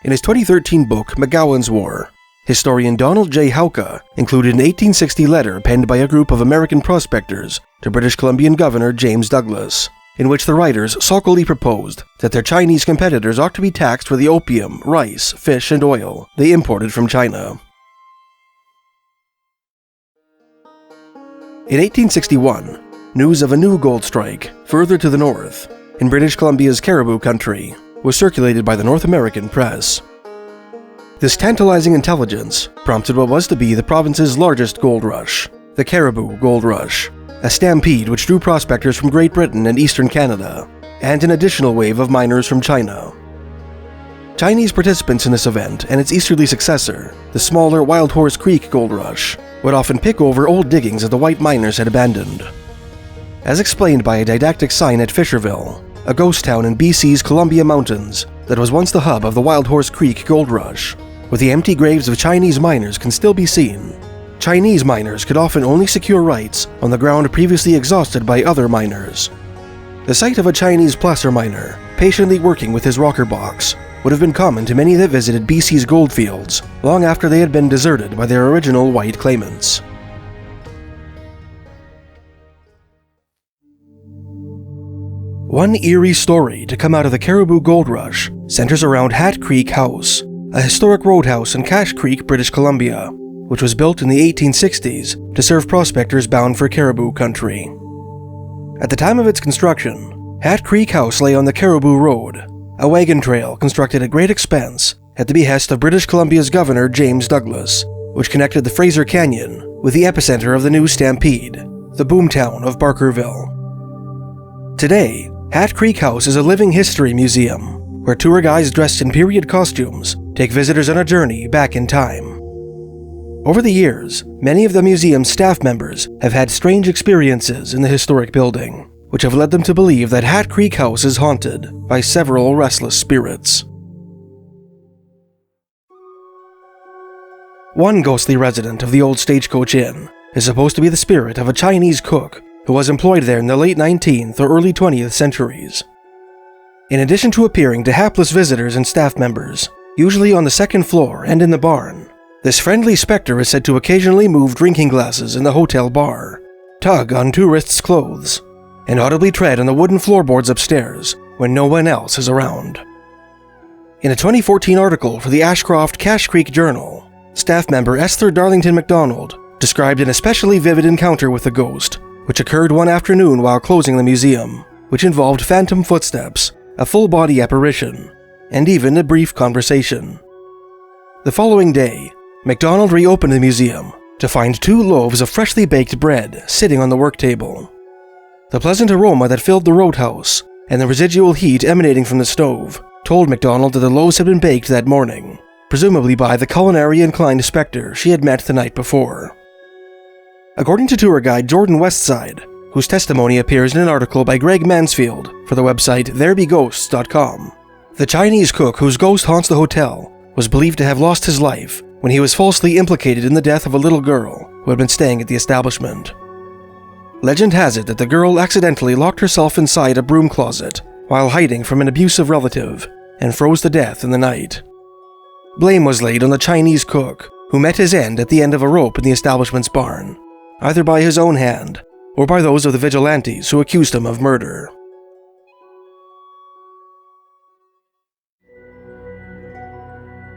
In his 2013 book, McGowan's War, historian Donald J. Hauka included an 1860 letter penned by a group of American prospectors to British Columbian Governor James Douglas, in which the writers sulkily proposed that their Chinese competitors ought to be taxed for the opium, rice, fish, and oil they imported from China. In 1861, news of a new gold strike, further to the north, in British Columbia's Cariboo country, was circulated by the North American press. This tantalizing intelligence prompted what was to be the province's largest gold rush, the Cariboo Gold Rush, a stampede which drew prospectors from Great Britain and eastern Canada, and an additional wave of miners from China. Chinese participants in this event and its easterly successor, the smaller Wild Horse Creek Gold Rush, would often pick over old diggings that the white miners had abandoned. As explained by a didactic sign at Fisherville, a ghost town in BC's Columbia Mountains that was once the hub of the Wild Horse Creek Gold Rush, where the empty graves of Chinese miners can still be seen, Chinese miners could often only secure rights on the ground previously exhausted by other miners. The sight of a Chinese placer miner patiently working with his rocker box would have been common to many that visited BC's goldfields long after they had been deserted by their original white claimants. One eerie story to come out of the Cariboo Gold Rush centers around Hat Creek House, a historic roadhouse in Cache Creek, British Columbia, which was built in the 1860s to serve prospectors bound for Cariboo country. At the time of its construction, Hat Creek House lay on the Cariboo Road, a wagon trail constructed at great expense at the behest of British Columbia's Governor James Douglas, which connected the Fraser Canyon with the epicenter of the new stampede, the boomtown of Barkerville. Today, Hat Creek House is a living history museum where tour guides dressed in period costumes take visitors on a journey back in time. Over the years, many of the museum's staff members have had strange experiences in the historic building, which have led them to believe that Hat Creek House is haunted by several restless spirits. One ghostly resident of the old Stagecoach Inn is supposed to be the spirit of a Chinese cook who was employed there in the late 19th or early 20th centuries. In addition to appearing to hapless visitors and staff members, usually on the second floor and in the barn, this friendly specter is said to occasionally move drinking glasses in the hotel bar, tug on tourists' clothes, and audibly tread on the wooden floorboards upstairs when no one else is around. In a 2014 article for the Ashcroft Cache Creek Journal, staff member Esther Darlington MacDonald described an especially vivid encounter with the ghost, which occurred one afternoon while closing the museum, which involved phantom footsteps, a full-body apparition, and even a brief conversation. The following day, MacDonald reopened the museum to find 2 loaves of freshly baked bread sitting on the work table. The pleasant aroma that filled the roadhouse and the residual heat emanating from the stove told MacDonald that the loaves had been baked that morning, presumably by the culinary-inclined spectre she had met the night before. According to tour guide Jordan Westside, whose testimony appears in an article by Greg Mansfield for the website therebeghosts.com, the Chinese cook whose ghost haunts the hotel was believed to have lost his life when he was falsely implicated in the death of a little girl who had been staying at the establishment. Legend has it that the girl accidentally locked herself inside a broom closet while hiding from an abusive relative and froze to death in the night. Blame was laid on the Chinese cook, who met his end at the end of a rope in the establishment's barn, either by his own hand or by those of the vigilantes who accused him of murder.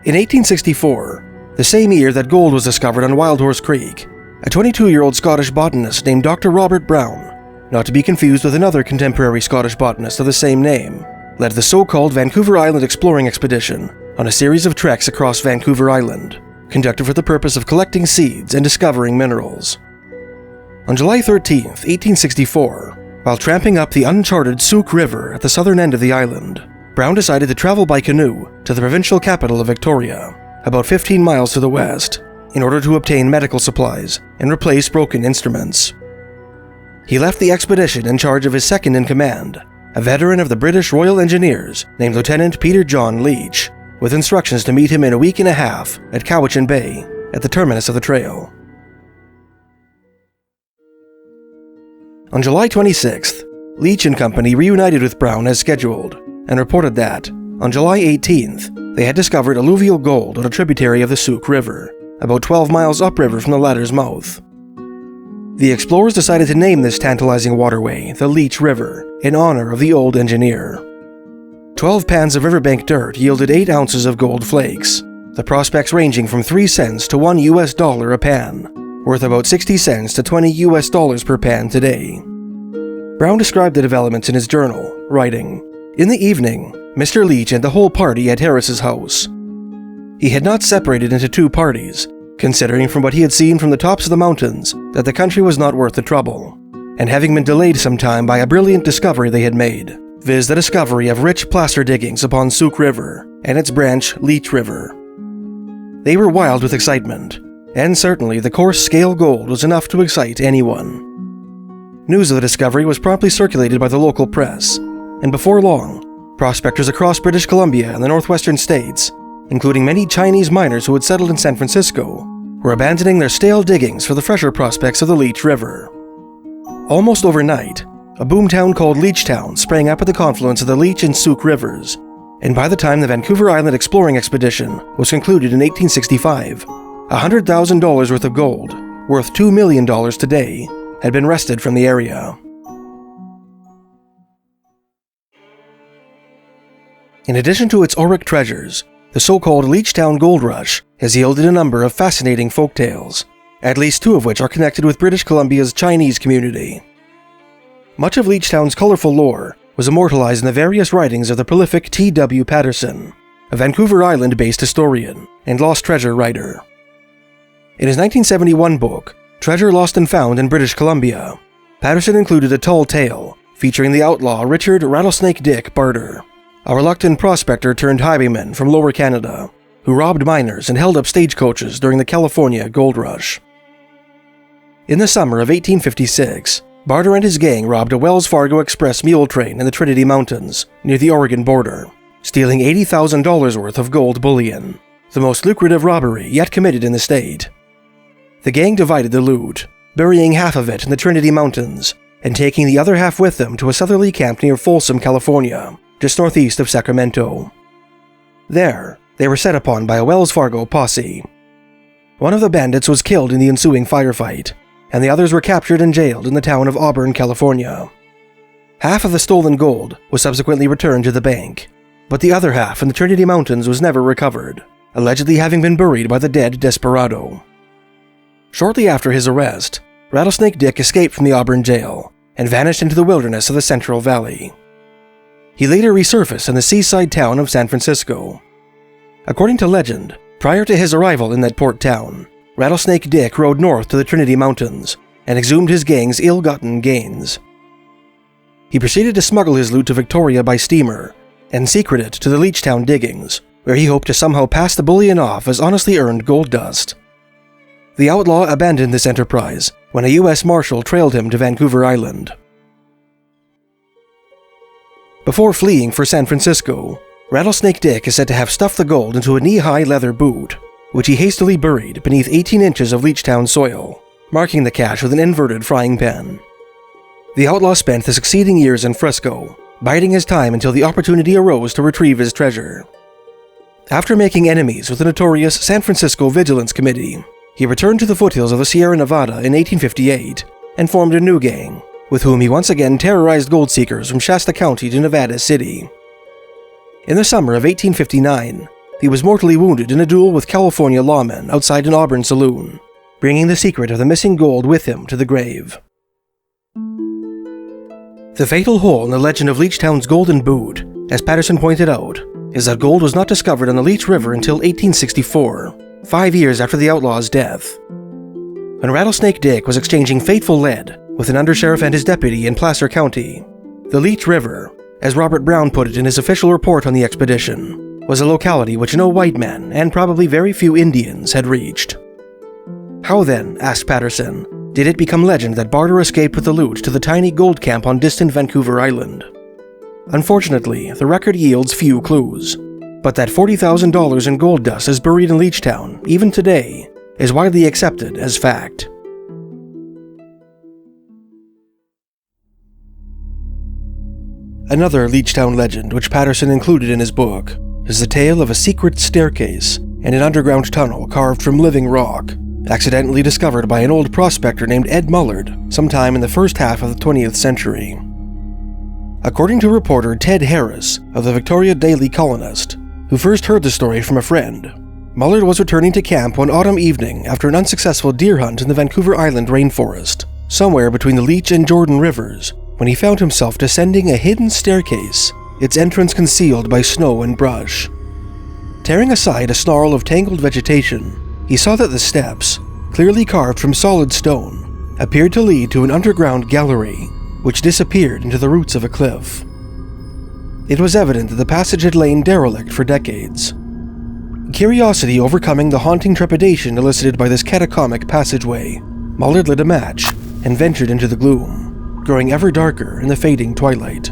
In 1864, the same year that gold was discovered on Wild Horse Creek, a 22-year-old Scottish botanist named Dr. Robert Brown, not to be confused with another contemporary Scottish botanist of the same name, led the so-called Vancouver Island exploring expedition on a series of treks across Vancouver Island, conducted for the purpose of collecting seeds and discovering minerals. On July 13, 1864, while tramping up the uncharted Souk River at the southern end of the island, Brown decided to travel by canoe to the provincial capital of Victoria, about 15 miles to the west, in order to obtain medical supplies and replace broken instruments. He left the expedition in charge of his second-in-command, a veteran of the British Royal Engineers named Lieutenant Peter John Leach, with instructions to meet him in a week and a half at Cowichan Bay, at the terminus of the trail. On July 26th, Leach and company reunited with Brown as scheduled and reported that, on July 18th, they had discovered alluvial gold on a tributary of the Souk River, about 12 miles upriver from the latter's mouth. The explorers decided to name this tantalizing waterway the Leech River in honor of the old engineer. 12 pans of riverbank dirt yielded 8 ounces of gold flakes, the prospects ranging from 3 cents to $1 a pan, worth about 60 cents to $20 per pan today. Brown described the developments in his journal, writing, "In the evening, Mr. Leach and the whole party at Harris's house. He had not separated into 2 parties, considering from what he had seen from the tops of the mountains that the country was not worth the trouble, and having been delayed some time by a brilliant discovery they had made, viz. The discovery of rich placer diggings upon Souk River and its branch Leech River. They were wild with excitement, and certainly the coarse scale gold was enough to excite anyone. News of the discovery was promptly circulated by the local press, and before long, prospectors across British Columbia and the northwestern states, including many Chinese miners who had settled in San Francisco, were abandoning their stale diggings for the fresher prospects of the Leech River. Almost overnight, a boomtown called Leechtown sprang up at the confluence of the Leech and Souk rivers, and by the time the Vancouver Island exploring expedition was concluded in 1865, $100,000 worth of gold, worth $2 million today, had been wrested from the area. In addition to its auric treasures, the so-called Leechtown Gold Rush has yielded a number of fascinating folktales, at least 2 of which are connected with British Columbia's Chinese community. Much of Leechtown's colorful lore was immortalized in the various writings of the prolific T.W. Patterson, a Vancouver Island-based historian and lost treasure writer. In his 1971 book, Treasure Lost and Found in British Columbia, Patterson included a tall tale featuring the outlaw Richard Rattlesnake Dick Barter, a reluctant prospector turned highwayman from Lower Canada who robbed miners and held up stagecoaches during the California Gold Rush. In the summer of 1856, Barter and his gang robbed a Wells Fargo Express mule train in the Trinity Mountains near the Oregon border, stealing $80,000 worth of gold bullion, the most lucrative robbery yet committed in the state. The gang divided the loot, burying half of it in the Trinity Mountains and taking the other half with them to a southerly camp near Folsom, California, just northeast of Sacramento. There, they were set upon by a Wells Fargo posse. One of the bandits was killed in the ensuing firefight, and the others were captured and jailed in the town of Auburn, California. Half of the stolen gold was subsequently returned to the bank, but the other half in the Trinity Mountains was never recovered, allegedly having been buried by the dead desperado. Shortly after his arrest, Rattlesnake Dick escaped from the Auburn jail and vanished into the wilderness of the Central Valley. He later resurfaced in the seaside town of San Francisco. According to legend, prior to his arrival in that port town, Rattlesnake Dick rode north to the Trinity Mountains and exhumed his gang's ill-gotten gains. He proceeded to smuggle his loot to Victoria by steamer and secret it to the Leechtown diggings, where he hoped to somehow pass the bullion off as honestly earned gold dust. The outlaw abandoned this enterprise when a U.S. Marshal trailed him to Vancouver Island. Before fleeing for San Francisco, Rattlesnake Dick is said to have stuffed the gold into a knee-high leather boot, which he hastily buried beneath 18 inches of Leechtown soil, marking the cache with an inverted frying pan. The outlaw spent the succeeding years in Frisco, biding his time until the opportunity arose to retrieve his treasure. After making enemies with the notorious San Francisco Vigilance Committee, he returned to the foothills of the Sierra Nevada in 1858 and formed a new gang, with whom he once again terrorized gold seekers from Shasta County to Nevada City. In the summer of 1859, he was mortally wounded in a duel with California lawmen outside an Auburn saloon, bringing the secret of the missing gold with him to the grave. The fatal hole in the legend of Leechtown's Golden Boot, as Patterson pointed out, is that gold was not discovered on the Leech River until 1864, 5 years after the outlaw's death. When Rattlesnake Dick was exchanging fateful lead with an undersheriff and his deputy in Placer County, the Leech River, as Robert Brown put it in his official report on the expedition, was a locality which no white man and probably very few Indians had reached. How then, asked Patterson, did it become legend that Barter escaped with the loot to the tiny gold camp on distant Vancouver Island? Unfortunately, the record yields few clues, but that $40,000 in gold dust is buried in Leechtown, even today, is widely accepted as fact. Another Leechtown legend which Patterson included in his book is the tale of a secret staircase in an underground tunnel carved from living rock, accidentally discovered by an old prospector named Ed Mullard sometime in the first half of the 20th century. According to reporter Ted Harris of the Victoria Daily Colonist, who first heard the story from a friend, Mullard was returning to camp one autumn evening after an unsuccessful deer hunt in the Vancouver Island rainforest, somewhere between the Leech and Jordan rivers, when he found himself descending a hidden staircase, its entrance concealed by snow and brush. Tearing aside a snarl of tangled vegetation, he saw that the steps, clearly carved from solid stone, appeared to lead to an underground gallery, which disappeared into the roots of a cliff. It was evident that the passage had lain derelict for decades. Curiosity overcoming the haunting trepidation elicited by this catacombs passageway, Mullard lit a match and ventured into the gloom, growing ever darker in the fading twilight.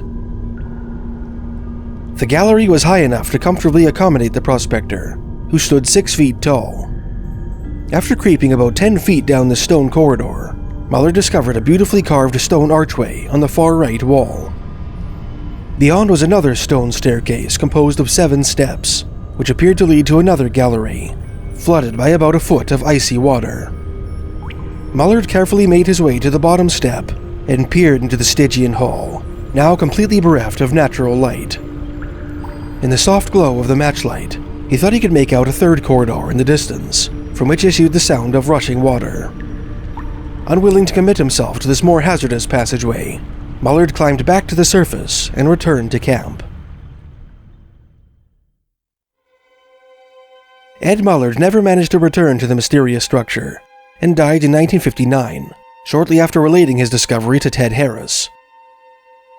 The gallery was high enough to comfortably accommodate the prospector, who stood 6 feet tall. After creeping about 10 feet down the stone corridor, Mullard discovered a beautifully carved stone archway on the far right wall. Beyond was another stone staircase composed of 7 steps, which appeared to lead to another gallery, flooded by about a foot of icy water. Mullard carefully made his way to the bottom step and peered into the Stygian hall, now completely bereft of natural light. In the soft glow of the matchlight, he thought he could make out a third corridor in the distance, from which issued the sound of rushing water. Unwilling to commit himself to this more hazardous passageway, Mullard climbed back to the surface and returned to camp. Ed Mullard never managed to return to the mysterious structure and died in 1959, shortly after relating his discovery to Ted Harris.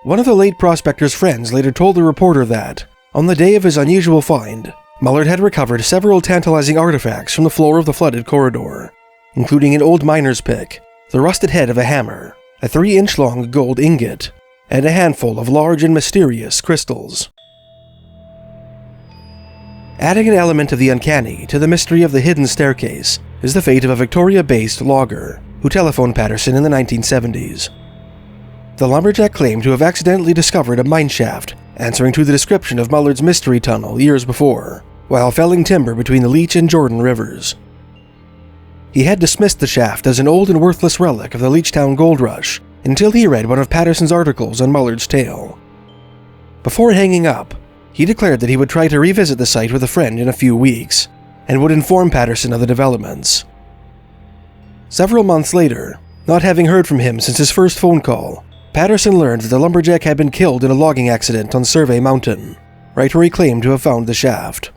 One of the late prospector's friends later told the reporter that, on the day of his unusual find, Mullard had recovered several tantalizing artifacts from the floor of the flooded corridor, including an old miner's pick, the rusted head of a hammer, a 3-inch-long gold ingot, and a handful of large and mysterious crystals. Adding an element of the uncanny to the mystery of the hidden staircase is the fate of a Victoria-based logger who telephoned Patterson in the 1970s. The lumberjack claimed to have accidentally discovered a mine shaft answering to the description of Mullard's mystery tunnel years before, while felling timber between the Leech and Jordan rivers. He had dismissed the shaft as an old and worthless relic of the Leechtown gold rush until he read one of Patterson's articles on Mullard's tale. Before hanging up, he declared that he would try to revisit the site with a friend in a few weeks, and would inform Patterson of the developments. Several months later, not having heard from him since his first phone call, Patterson learned that the lumberjack had been killed in a logging accident on Survey Mountain, right where he claimed to have found the shaft.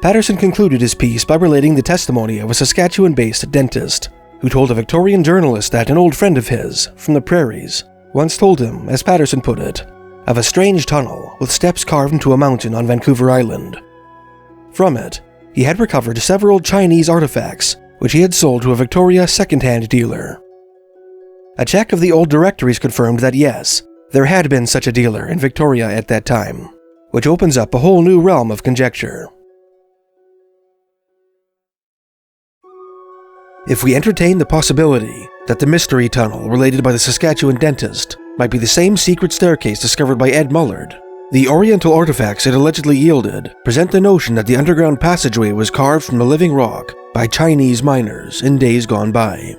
Patterson concluded his piece by relating the testimony of a Saskatchewan-based dentist, who told a Victorian journalist that an old friend of his, from the prairies, once told him, as Patterson put it, of a strange tunnel with steps carved into a mountain on Vancouver Island. From it, he had recovered several Chinese artifacts, which he had sold to a Victoria second-hand dealer. A check of the old directories confirmed that yes, there had been such a dealer in Victoria at that time, which opens up a whole new realm of conjecture. If we entertain the possibility that the mystery tunnel related by the Saskatchewan dentist might be the same secret staircase discovered by Ed Mullard, the oriental artifacts it allegedly yielded present the notion that the underground passageway was carved from the living rock by Chinese miners in days gone by.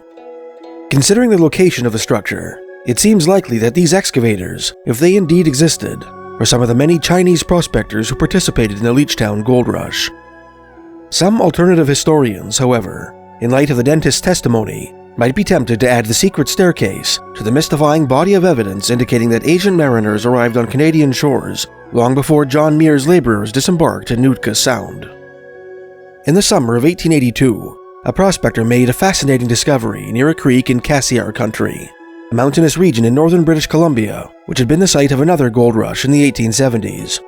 Considering the location of the structure, it seems likely that these excavators, if they indeed existed, were some of the many Chinese prospectors who participated in the Leechtown gold rush. Some alternative historians, however, in light of the dentist's testimony, might be tempted to add the secret staircase to the mystifying body of evidence indicating that Asian mariners arrived on Canadian shores long before John Muir's laborers disembarked in Nootka Sound. In the summer of 1882, a prospector made a fascinating discovery near a creek in Cassiar Country, a mountainous region in northern British Columbia, which had been the site of another gold rush in the 1870s.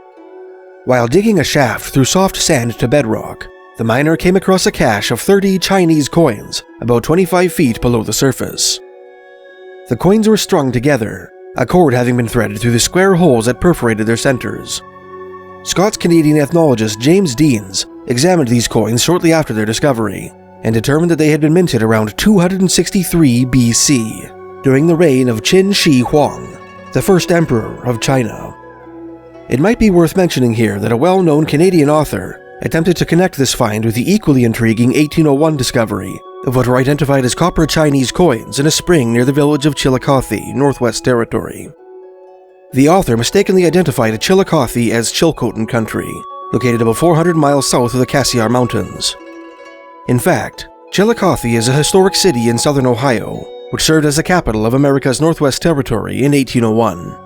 While digging a shaft through soft sand to bedrock, the miner came across a cache of 30 Chinese coins about 25 feet below the surface. The coins were strung together, a cord having been threaded through the square holes that perforated their centers. Scots-Canadian ethnologist James Deans examined these coins shortly after their discovery and determined that they had been minted around 263 BC, during the reign of Qin Shi Huang, the first emperor of China. It might be worth mentioning here that a well-known Canadian author attempted to connect this find with the equally intriguing 1801 discovery of what were identified as copper Chinese coins in a spring near the village of Chilliwack, Northwest Territory. The author mistakenly identified Chilliwack as Chilcotin Country, located about 400 miles south of the Cassiar Mountains. In fact, Chilliwack is a historic city in southern Ohio, which served as the capital of America's Northwest Territory in 1801.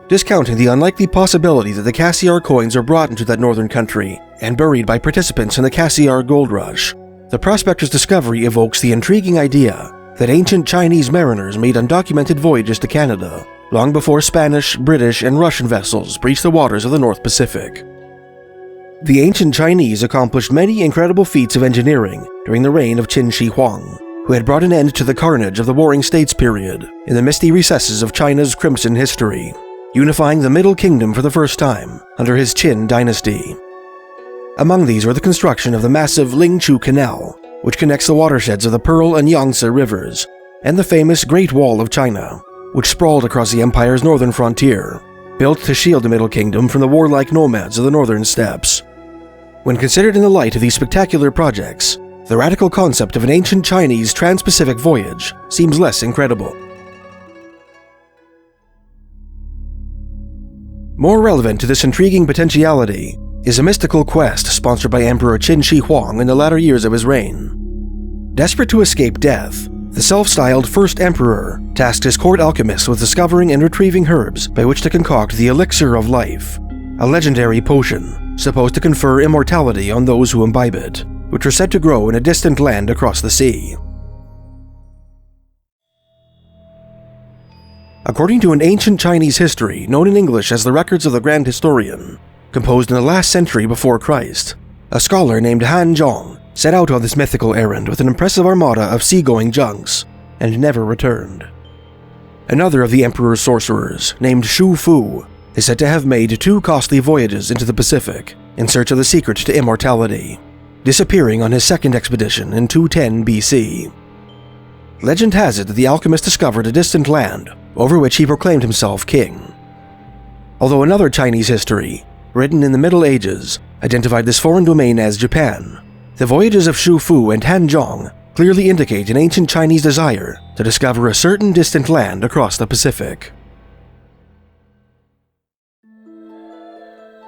Discounting the unlikely possibility that the Cassiar coins are brought into that northern country and buried by participants in the Cassiar gold rush, the prospector's discovery evokes the intriguing idea that ancient Chinese mariners made undocumented voyages to Canada long before Spanish, British, and Russian vessels breached the waters of the North Pacific. The ancient Chinese accomplished many incredible feats of engineering during the reign of Qin Shi Huang, who had brought an end to the carnage of the Warring States period in the misty recesses of China's crimson history, unifying the Middle Kingdom for the first time under his Qin dynasty. Among these were the construction of the massive Lingchu Canal, which connects the watersheds of the Pearl and Yangtze rivers, and the famous Great Wall of China, which sprawled across the empire's northern frontier, built to shield the Middle Kingdom from the warlike nomads of the northern steppes. When considered in the light of these spectacular projects, the radical concept of an ancient Chinese trans-Pacific voyage seems less incredible. More relevant to this intriguing potentiality is a mystical quest sponsored by Emperor Qin Shi Huang in the latter years of his reign. Desperate to escape death, the self-styled First Emperor tasked his court alchemists with discovering and retrieving herbs by which to concoct the Elixir of Life, a legendary potion supposed to confer immortality on those who imbibe it, which were said to grow in a distant land across the sea. According to an ancient Chinese history known in English as the Records of the Grand Historian, composed in the last century before Christ, a scholar named Han Zheng set out on this mythical errand with an impressive armada of seagoing junks, and never returned. Another of the emperor's sorcerers, named Shu Fu, is said to have made 2 costly voyages into the Pacific in search of the secret to immortality, disappearing on his second expedition in 210 BC. Legend has it that the alchemist discovered a distant land over which he proclaimed himself king. Although another Chinese history, written in the Middle Ages, identified this foreign domain as Japan, the voyages of Shu Fu and Han Zheng clearly indicate an ancient Chinese desire to discover a certain distant land across the Pacific.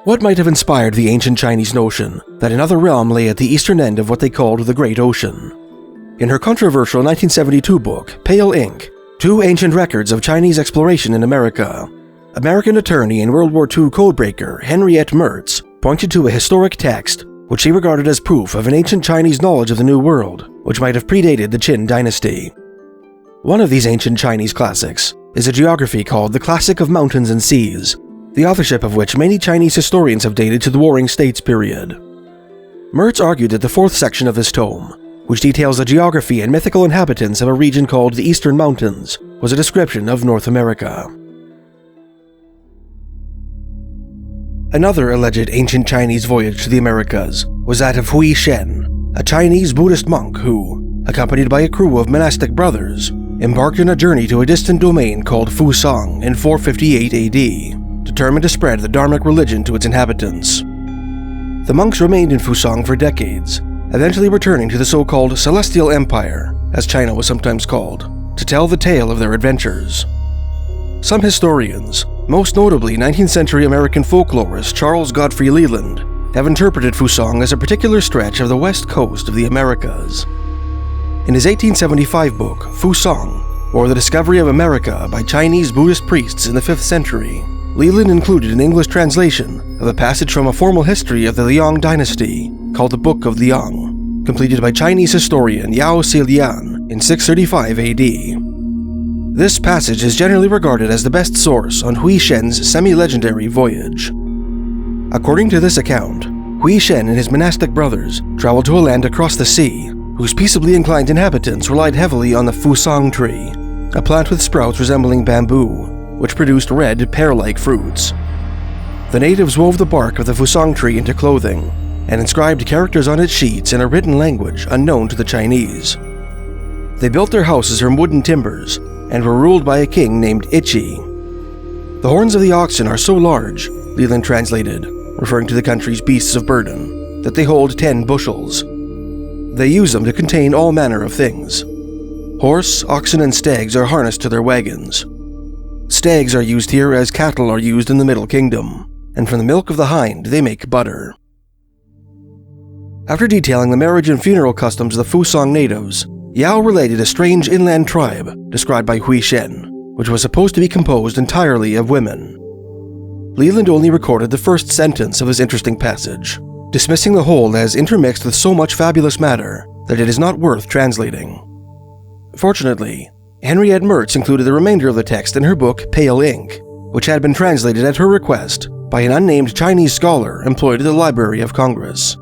What might have inspired the ancient Chinese notion that another realm lay at the eastern end of what they called the Great Ocean? In her controversial 1972 book, Pale Ink: 2 Ancient Records of Chinese Exploration in America, American attorney and World War II codebreaker Henriette Mertz pointed to a historic text which she regarded as proof of an ancient Chinese knowledge of the New World, which might have predated the Qin dynasty. One of these ancient Chinese classics is a geography called the Classic of Mountains and Seas, the authorship of which many Chinese historians have dated to the Warring States period. Mertz argued that the 4th section of this tome, which details the geography and mythical inhabitants of a region called the Eastern Mountains, was a description of North America. Another alleged ancient Chinese voyage to the Americas was that of Hui Shen, a Chinese Buddhist monk who, accompanied by a crew of monastic brothers, embarked on a journey to a distant domain called Fusang in 458 AD, determined to spread the Dharmic religion to its inhabitants. The monks remained in Fusang for decades, eventually returning to the so-called Celestial Empire, as China was sometimes called, to tell the tale of their adventures. Some historians, most notably 19th century American folklorist Charles Godfrey Leland, have interpreted Fusang as a particular stretch of the west coast of the Americas. In his 1875 book, Fusang, or The Discovery of America by Chinese Buddhist Priests in the 5th century, Leland included an English translation of a passage from a formal history of the Liang dynasty called the Book of Liang, completed by Chinese historian Yao Xilian in 635 AD. This passage is generally regarded as the best source on Hui Shen's semi-legendary voyage. According to this account, Hui Shen and his monastic brothers traveled to a land across the sea, whose peaceably inclined inhabitants relied heavily on the fusang tree, a plant with sprouts resembling bamboo, which produced red, pear-like fruits. The natives wove the bark of the fusang tree into clothing, and inscribed characters on its sheets in a written language unknown to the Chinese. They built their houses from wooden timbers, and were ruled by a king named Ichi. The horns of the oxen are so large, Leland translated, referring to the country's beasts of burden, that they hold 10 bushels. They use them to contain all manner of things. Horse, oxen, and stags are harnessed to their wagons. Stags are used here as cattle are used in the Middle Kingdom, and from the milk of the hind they make butter. After detailing the marriage and funeral customs of the Fusang natives, Yao related a strange inland tribe described by Hui Shen, which was supposed to be composed entirely of women. Leland only recorded the first sentence of his interesting passage, dismissing the whole as intermixed with so much fabulous matter that it is not worth translating. Fortunately, Henriette Mertz included the remainder of the text in her book Pale Ink, which had been translated at her request by an unnamed Chinese scholar employed at the Library of Congress.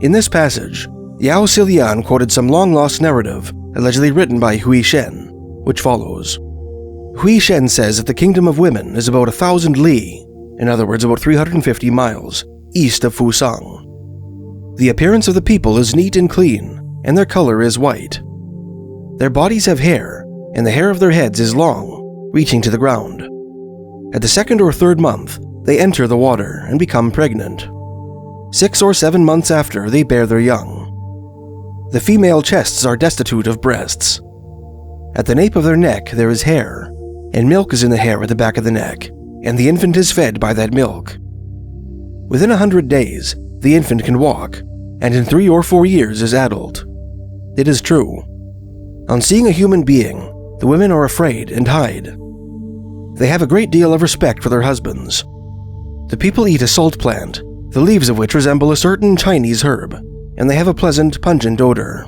In this passage, Yao Xilian quoted some long-lost narrative allegedly written by Hui Shen, which follows. Hui Shen says that the Kingdom of Women is about 1,000 li, in other words about 350 miles, east of Fusang. The appearance of the people is neat and clean, and their color is white. Their bodies have hair, and the hair of their heads is long, reaching to the ground. At the 2nd or 3rd month, they enter the water and become pregnant. 6 or 7 months after, they bear their young. The female chests are destitute of breasts. At the nape of their neck there is hair, and milk is in the hair at the back of the neck, and the infant is fed by that milk. Within 100 days, the infant can walk, and in 3 or 4 years is adult. It is true. On seeing a human being, the women are afraid and hide. They have a great deal of respect for their husbands. The people eat a salt plant, the leaves of which resemble a certain Chinese herb, and they have a pleasant, pungent odor.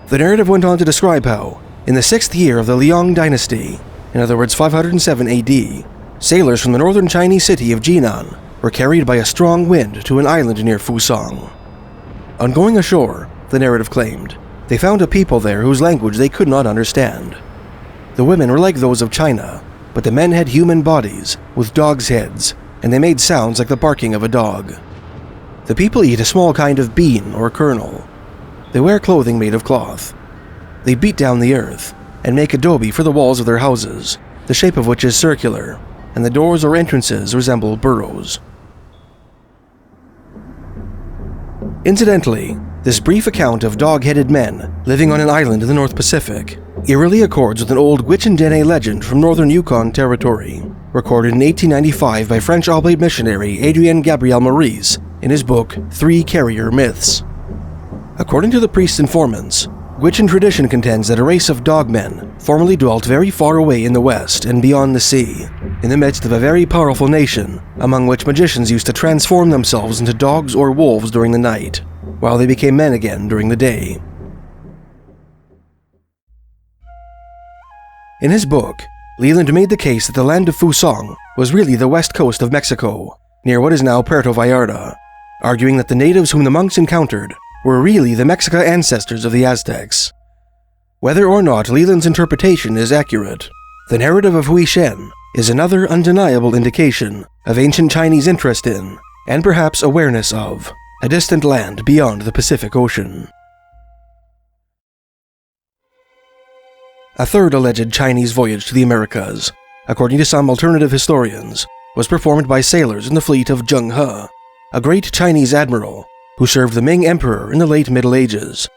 The narrative went on to describe how, in the 6th year of the Liang dynasty, in other words 507 AD, sailors from the northern Chinese city of Jinan were carried by a strong wind to an island near Fusang. On going ashore, the narrative claimed, they found a people there whose language they could not understand. The women were like those of China, but the men had human bodies with dogs' heads, and they made sounds like the barking of a dog. The people eat a small kind of bean or kernel. They wear clothing made of cloth. They beat down the earth and make adobe for the walls of their houses, the shape of which is circular, and the doors or entrances resemble burrows. Incidentally, this brief account of dog-headed men living on an island in the North Pacific eerily accords with an old Gwich'in legend from northern Yukon Territory, recorded in 1895 by French Oblate missionary Adrien Gabriel Maurice in his book 3 Carrier Myths. According to the priest's informants, Gwich'in tradition contends that a race of dogmen formerly dwelt very far away in the west and beyond the sea, in the midst of a very powerful nation, among which magicians used to transform themselves into dogs or wolves during the night, while they became men again during the day. In his book, Leland made the case that the land of Fusang was really the west coast of Mexico, near what is now Puerto Vallarta, arguing that the natives whom the monks encountered were really the Mexica ancestors of the Aztecs. Whether or not Leland's interpretation is accurate, the narrative of Hui Shen is another undeniable indication of ancient Chinese interest in, and perhaps awareness of, a distant land beyond the Pacific Ocean. A third alleged Chinese voyage to the Americas, according to some alternative historians, was performed by sailors in the fleet of Zheng, a great Chinese admiral who served the Ming Emperor in the late Middle Ages.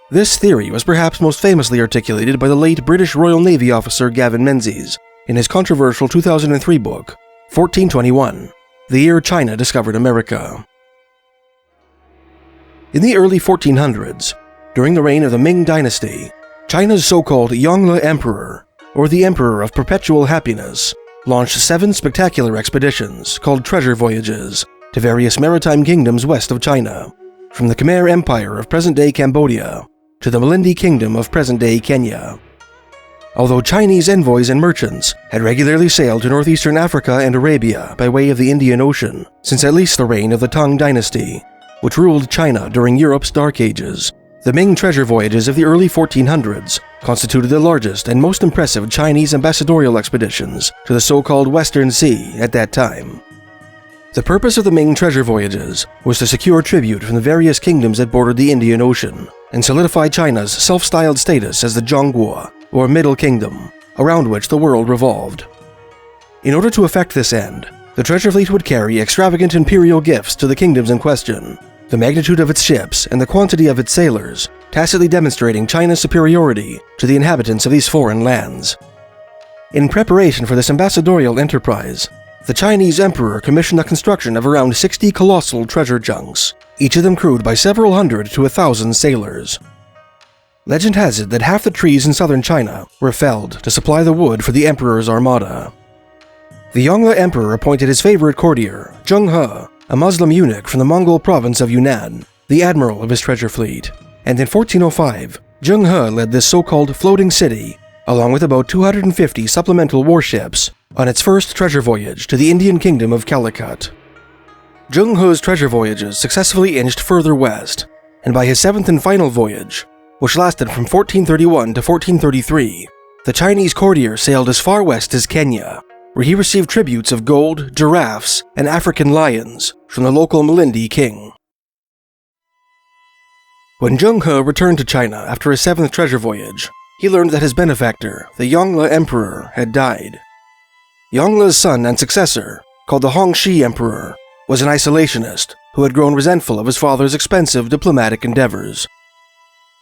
This theory was perhaps most famously articulated by the late British Royal Navy officer Gavin Menzies in his controversial 2003 book, 1421, The Year China Discovered America. In the early 1400s, during the reign of the Ming Dynasty, China's so-called Yongle Emperor, or the Emperor of Perpetual Happiness, launched 7 spectacular expeditions called treasure voyages to various maritime kingdoms west of China, from the Khmer Empire of present-day Cambodia to the Malindi Kingdom of present-day Kenya. Although Chinese envoys and merchants had regularly sailed to northeastern Africa and Arabia by way of the Indian Ocean since at least the reign of the Tang Dynasty, which ruled China during Europe's Dark Ages, the Ming treasure voyages of the early 1400s constituted the largest and most impressive Chinese ambassadorial expeditions to the so-called Western Sea at that time. The purpose of the Ming treasure voyages was to secure tribute from the various kingdoms that bordered the Indian Ocean and solidify China's self-styled status as the Zhongguo, or Middle Kingdom, around which the world revolved. In order to effect this end, the treasure fleet would carry extravagant imperial gifts to the kingdoms in question, the magnitude of its ships and the quantity of its sailors, tacitly demonstrating China's superiority to the inhabitants of these foreign lands. In preparation for this ambassadorial enterprise, the Chinese emperor commissioned the construction of around 60 colossal treasure junks, each of them crewed by several hundred to 1,000 sailors. Legend has it that half the trees in southern China were felled to supply the wood for the emperor's armada. The Yongle emperor appointed his favorite courtier, Zheng, a Muslim eunuch from the Mongol province of Yunnan, the admiral of his treasure fleet, and in 1405, Zheng led this so-called floating city, along with about 250 supplemental warships, on its first treasure voyage to the Indian kingdom of Calicut. Zheng treasure voyages successfully inched further west, and by his 7th and final voyage, which lasted from 1431 to 1433, the Chinese courtier sailed as far west as Kenya, where he received tributes of gold, giraffes, and African lions from the local Malindi king. When Zheng returned to China after his 7th treasure voyage, he learned that his benefactor, the Yongle Emperor, had died. Yongle's son and successor, called the Hongxi Emperor, was an isolationist who had grown resentful of his father's expensive diplomatic endeavors.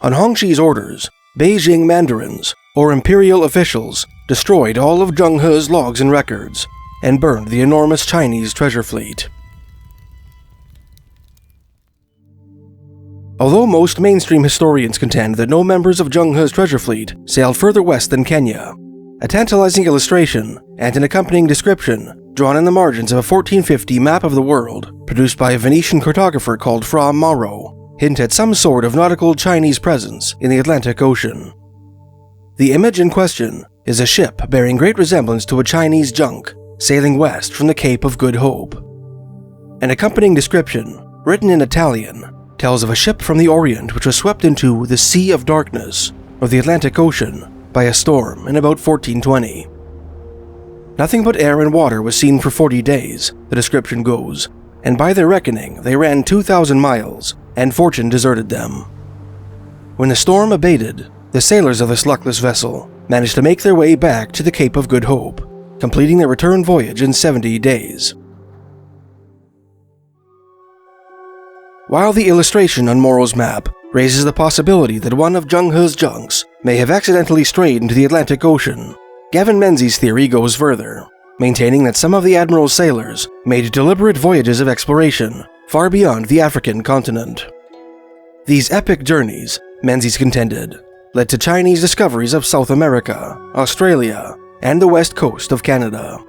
On Hongxi's orders, Beijing mandarins, or imperial officials, destroyed all of Zheng logs and records, and burned the enormous Chinese treasure fleet. Although most mainstream historians contend that no members of Zheng He's treasure fleet sailed further west than Kenya, a tantalizing illustration and an accompanying description drawn in the margins of a 1450 map of the world produced by a Venetian cartographer called Fra Mauro hint at some sort of nautical Chinese presence in the Atlantic Ocean. The image in question is a ship bearing great resemblance to a Chinese junk sailing west from the Cape of Good Hope. An accompanying description, written in Italian, tells of a ship from the Orient which was swept into the Sea of Darkness, or the Atlantic Ocean, by a storm in about 1420. Nothing but air and water was seen for 40 days, the description goes, and by their reckoning they ran 2,000 miles, and fortune deserted them. When the storm abated, the sailors of this luckless vessel managed to make their way back to the Cape of Good Hope, completing their return voyage in 70 days. While the illustration on Morrow's map raises the possibility that one of Zheng He's junks may have accidentally strayed into the Atlantic Ocean, Gavin Menzies' theory goes further, maintaining that some of the Admiral's sailors made deliberate voyages of exploration far beyond the African continent. These epic journeys, Menzies contended, led to Chinese discoveries of South America, Australia, and the west coast of Canada.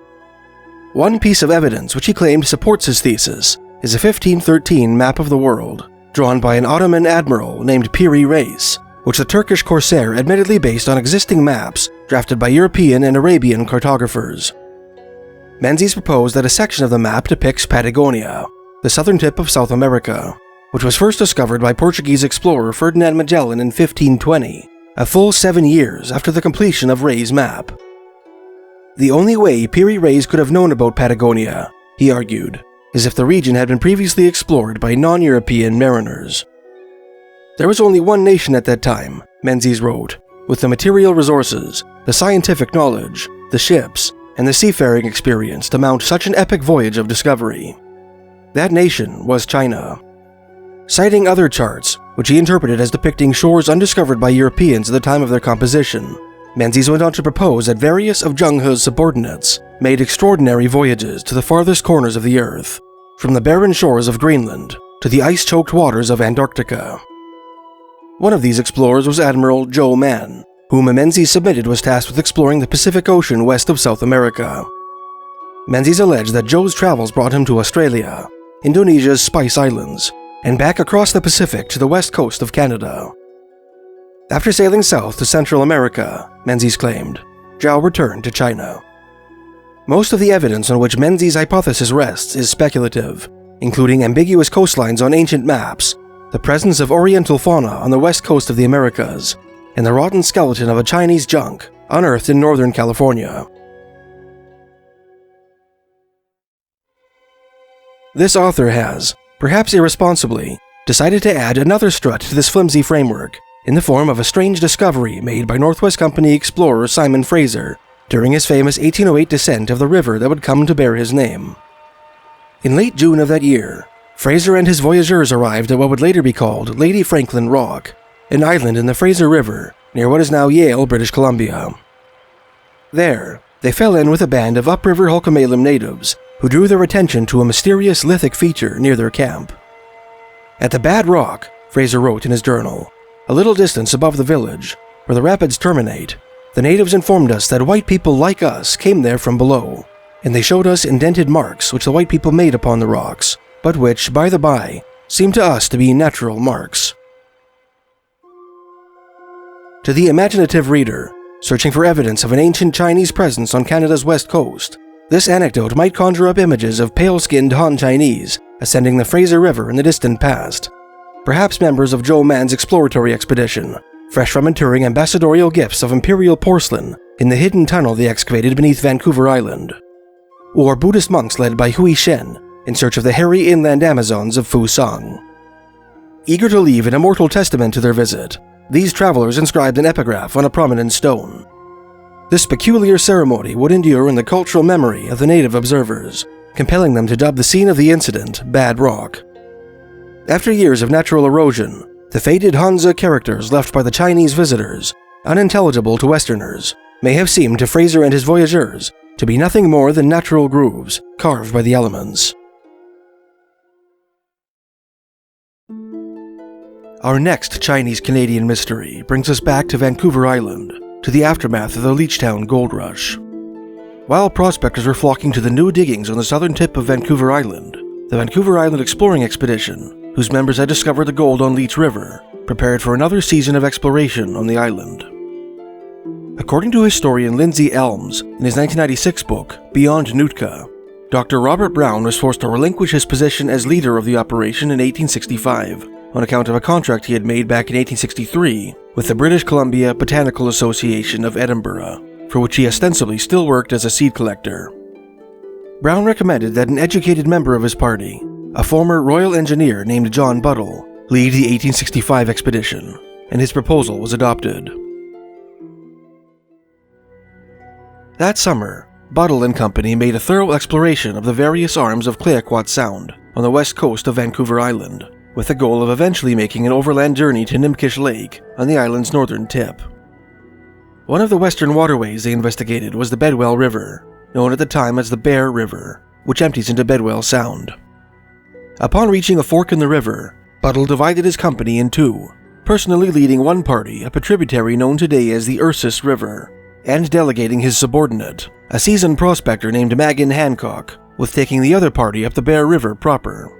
One piece of evidence which he claimed supports his thesis is a 1513 map of the world, drawn by an Ottoman admiral named Piri Reis, which the Turkish corsair admittedly based on existing maps drafted by European and Arabian cartographers. Menzies proposed that a section of the map depicts Patagonia, the southern tip of South America, which was first discovered by Portuguese explorer Ferdinand Magellan in 1520, a full 7 years after the completion of Reis' map. The only way Piri Reis could have known about Patagonia, he argued, is if the region had been previously explored by non-European mariners. There was only one nation at that time, Menzies wrote, with the material resources, the scientific knowledge, the ships, and the seafaring experience to mount such an epic voyage of discovery. That nation was China. Citing other charts, which he interpreted as depicting shores undiscovered by Europeans at the time of their composition, Menzies went on to propose that various of Zheng He's subordinates made extraordinary voyages to the farthest corners of the Earth, from the barren shores of Greenland to the ice-choked waters of Antarctica. One of these explorers was Admiral Zhou Man, whom Menzies submitted was tasked with exploring the Pacific Ocean west of South America. Menzies alleged that Zhou's travels brought him to Australia, Indonesia's Spice Islands, and back across the Pacific to the west coast of Canada. After sailing south to Central America, Menzies claimed, Zhou returned to China. Most of the evidence on which Menzies' hypothesis rests is speculative, including ambiguous coastlines on ancient maps, the presence of oriental fauna on the west coast of the Americas, and the rotten skeleton of a Chinese junk unearthed in Northern California. This author has, perhaps irresponsibly, decided to add another strut to this flimsy framework in the form of a strange discovery made by Northwest Company explorer Simon Fraser during his famous 1808 descent of the river that would come to bear his name. In late June of that year, Fraser and his voyageurs arrived at what would later be called Lady Franklin Rock, an island in the Fraser River near what is now Yale, British Columbia. There, they fell in with a band of upriver Hulkamalum natives who drew their attention to a mysterious lithic feature near their camp. At the Bad Rock, Fraser wrote in his journal, a little distance above the village, where the rapids terminate, the natives informed us that white people like us came there from below, and they showed us indented marks which the white people made upon the rocks, but which, by the by, seemed to us to be natural marks. To the imaginative reader, searching for evidence of an ancient Chinese presence on Canada's west coast, this anecdote might conjure up images of pale-skinned Han Chinese ascending the Fraser River in the distant past, perhaps members of Zhou Man's exploratory expedition, fresh from interring ambassadorial gifts of imperial porcelain in the hidden tunnel they excavated beneath Vancouver Island, or Buddhist monks led by Hui Shen in search of the hairy inland Amazons of Fusang. Eager to leave an immortal testament to their visit, these travelers inscribed an epigraph on a prominent stone. This peculiar ceremony would endure in the cultural memory of the native observers, compelling them to dub the scene of the incident Bad Rock. After years of natural erosion, the faded Hanzi characters left by the Chinese visitors, unintelligible to Westerners, may have seemed to Fraser and his voyageurs to be nothing more than natural grooves carved by the elements. Our next Chinese-Canadian mystery brings us back to Vancouver Island, to the aftermath of the Leechtown gold rush. While prospectors were flocking to the new diggings on the southern tip of Vancouver Island, the Vancouver Island Exploring Expedition, whose members had discovered the gold on Leech River, prepared for another season of exploration on the island. According to historian Lindsay Elms in his 1996 book, Beyond Nootka, Dr. Robert Brown was forced to relinquish his position as leader of the operation in 1865 on account of a contract he had made back in 1863 with the British Columbia Botanical Association of Edinburgh, for which he ostensibly still worked as a seed collector. Brown recommended that an educated member of his party, a former Royal Engineer named John Buddle, lead the 1865 expedition, and his proposal was adopted. That summer, Buddle and company made a thorough exploration of the various arms of Chilliwack Sound on the west coast of Vancouver Island, with the goal of eventually making an overland journey to Nimkish Lake on the island's northern tip. One of the western waterways they investigated was the Bedwell River, known at the time as the Bear River, which empties into Bedwell Sound. Upon reaching a fork in the river, Buddle divided his company in two, personally leading one party up a tributary known today as the Ursus River, and delegating his subordinate, a seasoned prospector named Magin Hancock, with taking the other party up the Bear River proper.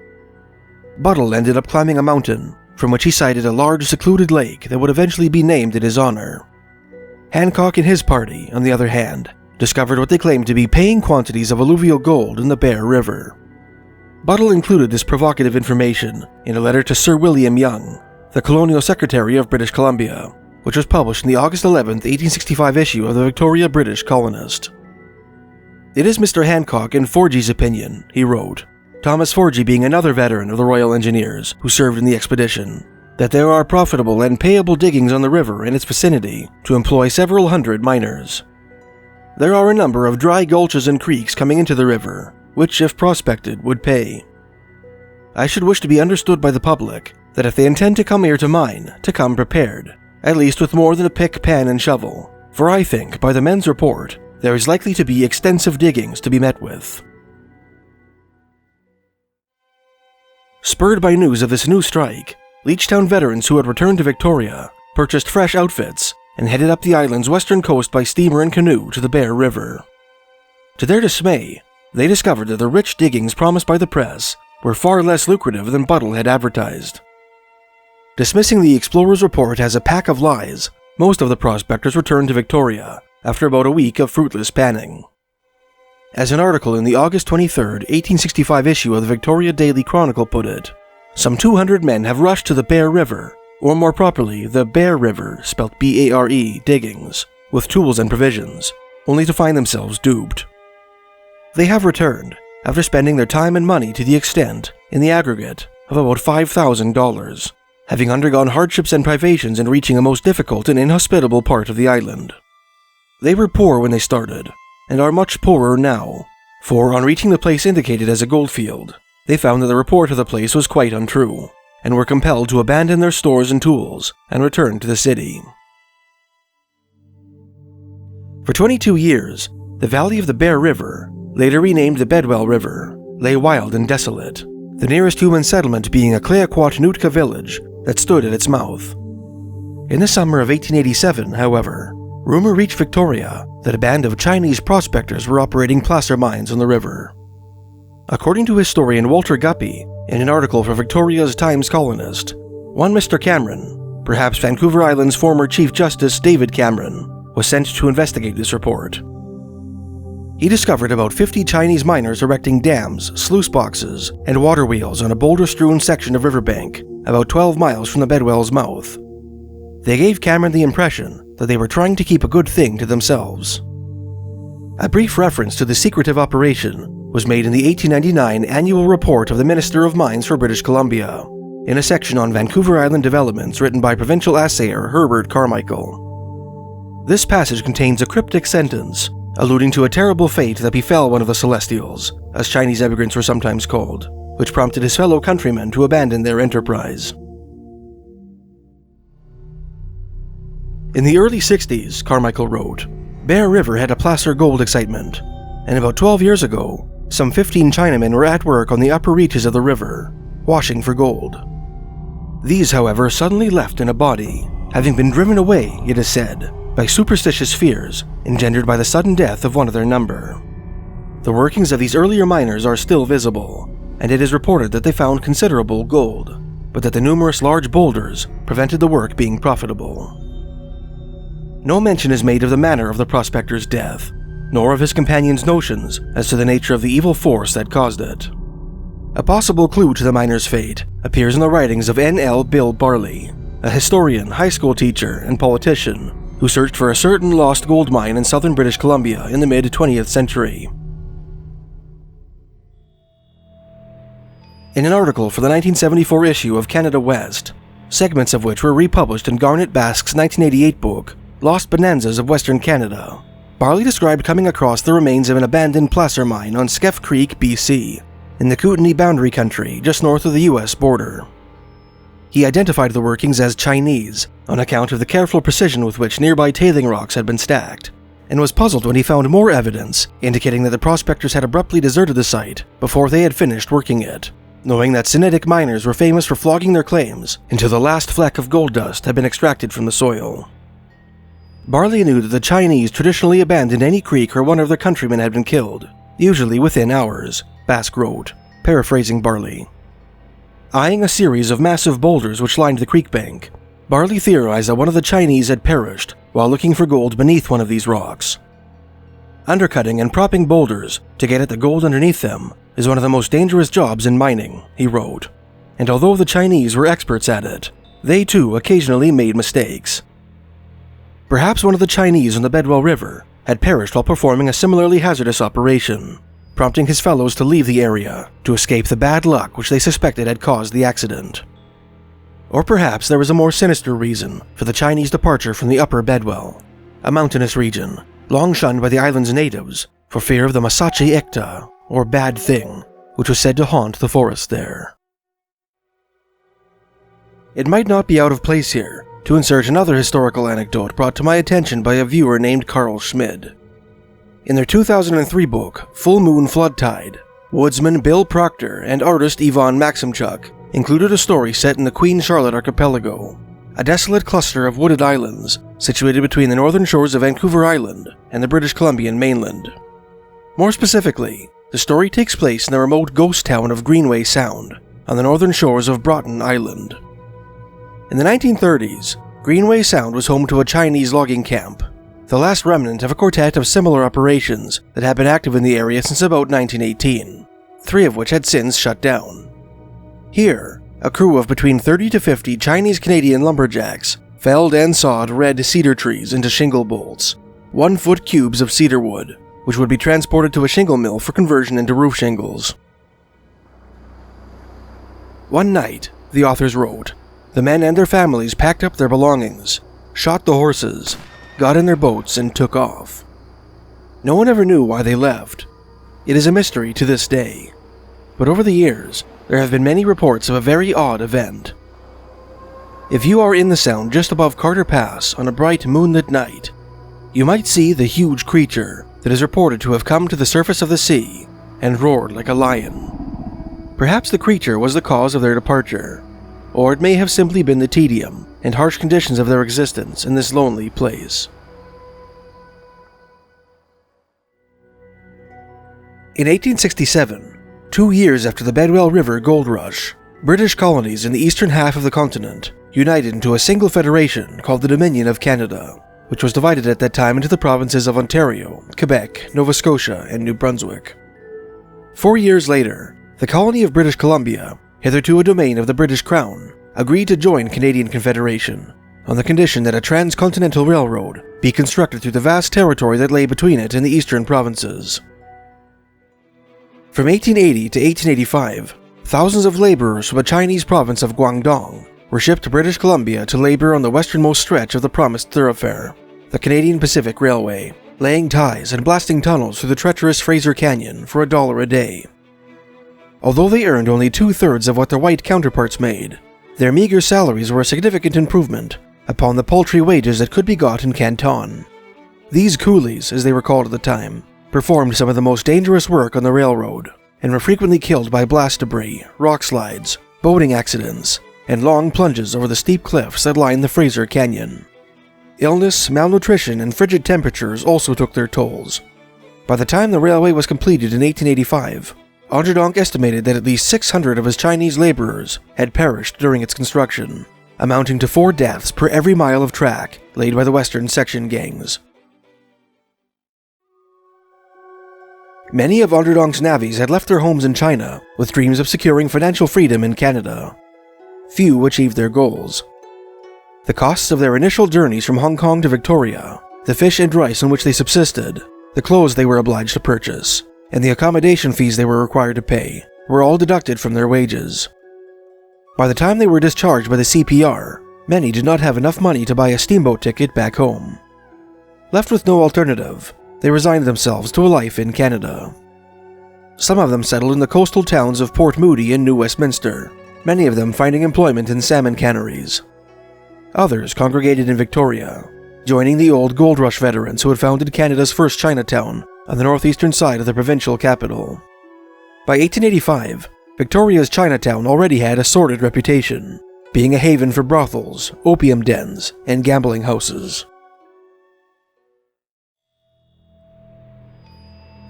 Buddle ended up climbing a mountain, from which he sighted a large secluded lake that would eventually be named in his honor. Hancock and his party, on the other hand, discovered what they claimed to be paying quantities of alluvial gold in the Bear River. Buddle included this provocative information in a letter to Sir William Young, the Colonial Secretary of British Columbia, which was published in the August 11, 1865 issue of the Victoria British Colonist. "It is Mr. Hancock and Forgey's opinion," he wrote, Thomas Forgey being another veteran of the Royal Engineers who served in the expedition, "that there are profitable and payable diggings on the river and its vicinity to employ several hundred miners. There are a number of dry gulches and creeks coming into the river, which, if prospected, would pay. I should wish to be understood by the public that if they intend to come here to mine, to come prepared, at least with more than a pick, pan, and shovel, for I think, by the men's report, there is likely to be extensive diggings to be met with." Spurred by news of this new strike, Leechtown veterans who had returned to Victoria purchased fresh outfits and headed up the island's western coast by steamer and canoe to the Bear River. To their dismay, they discovered that the rich diggings promised by the press were far less lucrative than Buddle had advertised. Dismissing the explorer's report as a pack of lies, most of the prospectors returned to Victoria after about a week of fruitless panning. As an article in the August 23, 1865 issue of the Victoria Daily Chronicle put it, "Some 200 men have rushed to the Bear River, or more properly, the Bear River, spelt B-A-R-E, diggings, with tools and provisions, only to find themselves duped. They have returned, after spending their time and money to the extent, in the aggregate, of about $5,000, having undergone hardships and privations in reaching a most difficult and inhospitable part of the island. They were poor when they started, and are much poorer now, for on reaching the place indicated as a goldfield, they found that the report of the place was quite untrue, and were compelled to abandon their stores and tools and return to the city." For 22 years, the valley of the Bear River, later renamed the Bedwell River, lay wild and desolate, the nearest human settlement being a Chilliwack Nootka village that stood at its mouth. In the summer of 1887, however, rumor reached Victoria that a band of Chinese prospectors were operating placer mines on the river. According to historian Walter Guppy, in an article for Victoria's Times Colonist, one Mr. Cameron, perhaps Vancouver Island's former Chief Justice David Cameron, was sent to investigate this report. He discovered about 50 Chinese miners erecting dams, sluice boxes, and water wheels on a boulder-strewn section of riverbank about 12 miles from the Bedwell's mouth. They gave Cameron the impression that they were trying to keep a good thing to themselves. A brief reference to the secretive operation was made in the 1899 annual report of the Minister of Mines for British Columbia, in a section on Vancouver Island developments written by provincial assayer Herbert Carmichael. This passage contains a cryptic sentence alluding to a terrible fate that befell one of the Celestials, as Chinese immigrants were sometimes called, which prompted his fellow countrymen to abandon their enterprise. In the early 60s, Carmichael wrote, Bear River had a placer gold excitement, and about 12 years ago, some 15 Chinamen were at work on the upper reaches of the river, washing for gold. These, however, suddenly left in a body, having been driven away, it is said, by superstitious fears engendered by the sudden death of one of their number. The workings of these earlier miners are still visible, and it is reported that they found considerable gold, but that the numerous large boulders prevented the work being profitable. No mention is made of the manner of the prospector's death, nor of his companion's notions as to the nature of the evil force that caused it. A possible clue to the miner's fate appears in the writings of N.L. Bill Barley, a historian, high school teacher, and politician who searched for a certain lost gold mine in southern British Columbia in the mid-20th century. In an article for the 1974 issue of Canada West, segments of which were republished in Garnet Basque's 1988 book, Lost Bonanzas of Western Canada, Barley described coming across the remains of an abandoned placer mine on Skeff Creek, BC, in the Kootenay Boundary Country just north of the US border. He identified the workings as Chinese on account of the careful precision with which nearby tailing rocks had been stacked, and was puzzled when he found more evidence indicating that the prospectors had abruptly deserted the site before they had finished working it, knowing that Sinitic miners were famous for flogging their claims until the last fleck of gold dust had been extracted from the soil. Barley knew that the Chinese traditionally abandoned any creek where one of their countrymen had been killed, usually within hours, Basque wrote, paraphrasing Barley. Eyeing a series of massive boulders which lined the creek bank, Barley theorized that one of the Chinese had perished while looking for gold beneath one of these rocks. Undercutting and propping boulders to get at the gold underneath them is one of the most dangerous jobs in mining, he wrote, and although the Chinese were experts at it, they too occasionally made mistakes. Perhaps one of the Chinese on the Bedwell River had perished while performing a similarly hazardous operation, prompting his fellows to leave the area to escape the bad luck which they suspected had caused the accident. Or perhaps there was a more sinister reason for the Chinese departure from the upper Bedwell, a mountainous region long shunned by the island's natives for fear of the Masachi Ikta, or Bad Thing, which was said to haunt the forest there. It might not be out of place here to insert another historical anecdote brought to my attention by a viewer named Carl Schmid. In their 2003 book, Full Moon Flood Tide, woodsman Bill Proctor and artist Yvonne Maximchuk included a story set in the Queen Charlotte Archipelago, a desolate cluster of wooded islands situated between the northern shores of Vancouver Island and the British Columbian mainland. More specifically, the story takes place in the remote ghost town of Greenway Sound, on the northern shores of Broughton Island. In the 1930s, Greenway Sound was home to a Chinese logging camp, the last remnant of a quartet of similar operations that had been active in the area since about 1918, 3 of which had since shut down. Here, a crew of between 30 to 50 Chinese-Canadian lumberjacks felled and sawed red cedar trees into shingle bolts, 1-foot cubes of cedar wood, which would be transported to a shingle mill for conversion into roof shingles. One night, the authors wrote, the men and their families packed up their belongings, shot the horses, got in their boats, and took off. No one ever knew why they left. It is a mystery to this day. But over the years, there have been many reports of a very odd event. If you are in the Sound just above Carter Pass on a bright moonlit night, you might see the huge creature that is reported to have come to the surface of the sea and roared like a lion. Perhaps the creature was the cause of their departure, or it may have simply been the tedium and harsh conditions of their existence in this lonely place. In 1867, 2 years after the Bedwell River gold rush, British colonies in the eastern half of the continent united into a single federation called the Dominion of Canada, which was divided at that time into the provinces of Ontario, Quebec, Nova Scotia, and New Brunswick. 4 years later, the colony of British Columbia, hitherto a domain of the British Crown, agreed to join Canadian Confederation on the condition that a transcontinental railroad be constructed through the vast territory that lay between it and the eastern provinces. From 1880 to 1885, thousands of laborers from the Chinese province of Guangdong were shipped to British Columbia to labor on the westernmost stretch of the promised thoroughfare, the Canadian Pacific Railway, laying ties and blasting tunnels through the treacherous Fraser Canyon for $1 a day. Although they earned only 2/3 of what their white counterparts made, their meager salaries were a significant improvement upon the paltry wages that could be got in Canton. These coolies, as they were called at the time, performed some of the most dangerous work on the railroad, and were frequently killed by blast debris, rock slides, boating accidents, and long plunges over the steep cliffs that line the Fraser Canyon. Illness, malnutrition, and frigid temperatures also took their tolls. By the time the railway was completed in 1885, Onderdonk estimated that at least 600 of his Chinese laborers had perished during its construction, amounting to 4 deaths per every mile of track laid by the western section gangs. Many of Onderdonk's navvies had left their homes in China with dreams of securing financial freedom in Canada. Few achieved their goals. The costs of their initial journeys from Hong Kong to Victoria, the fish and rice on which they subsisted, the clothes they were obliged to purchase, and the accommodation fees they were required to pay were all deducted from their wages. By the time they were discharged by the CPR, many did not have enough money to buy a steamboat ticket back home. Left with no alternative, they resigned themselves to a life in Canada. Some of them settled in the coastal towns of Port Moody and New Westminster, many of them finding employment in salmon canneries. Others congregated in Victoria, joining the old gold rush veterans who had founded Canada's first Chinatown on the northeastern side of the provincial capital. By 1885, Victoria's Chinatown already had a sordid reputation, being a haven for brothels, opium dens, and gambling houses.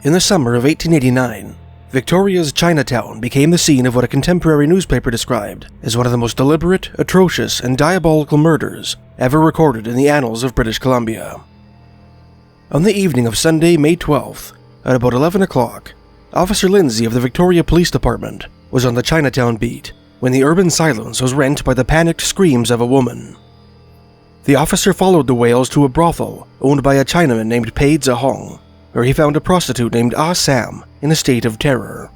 In the summer of 1889, Victoria's Chinatown became the scene of what a contemporary newspaper described as one of the most deliberate, atrocious, and diabolical murders ever recorded in the annals of British Columbia. On the evening of Sunday, May 12th, at about 11 o'clock, Officer Lindsay of the Victoria Police Department was on the Chinatown beat when the urban silence was rent by the panicked screams of a woman. The officer followed the wails to a brothel owned by a Chinaman named Pei Zheng, where he found a prostitute named Ah Sam in a state of terror.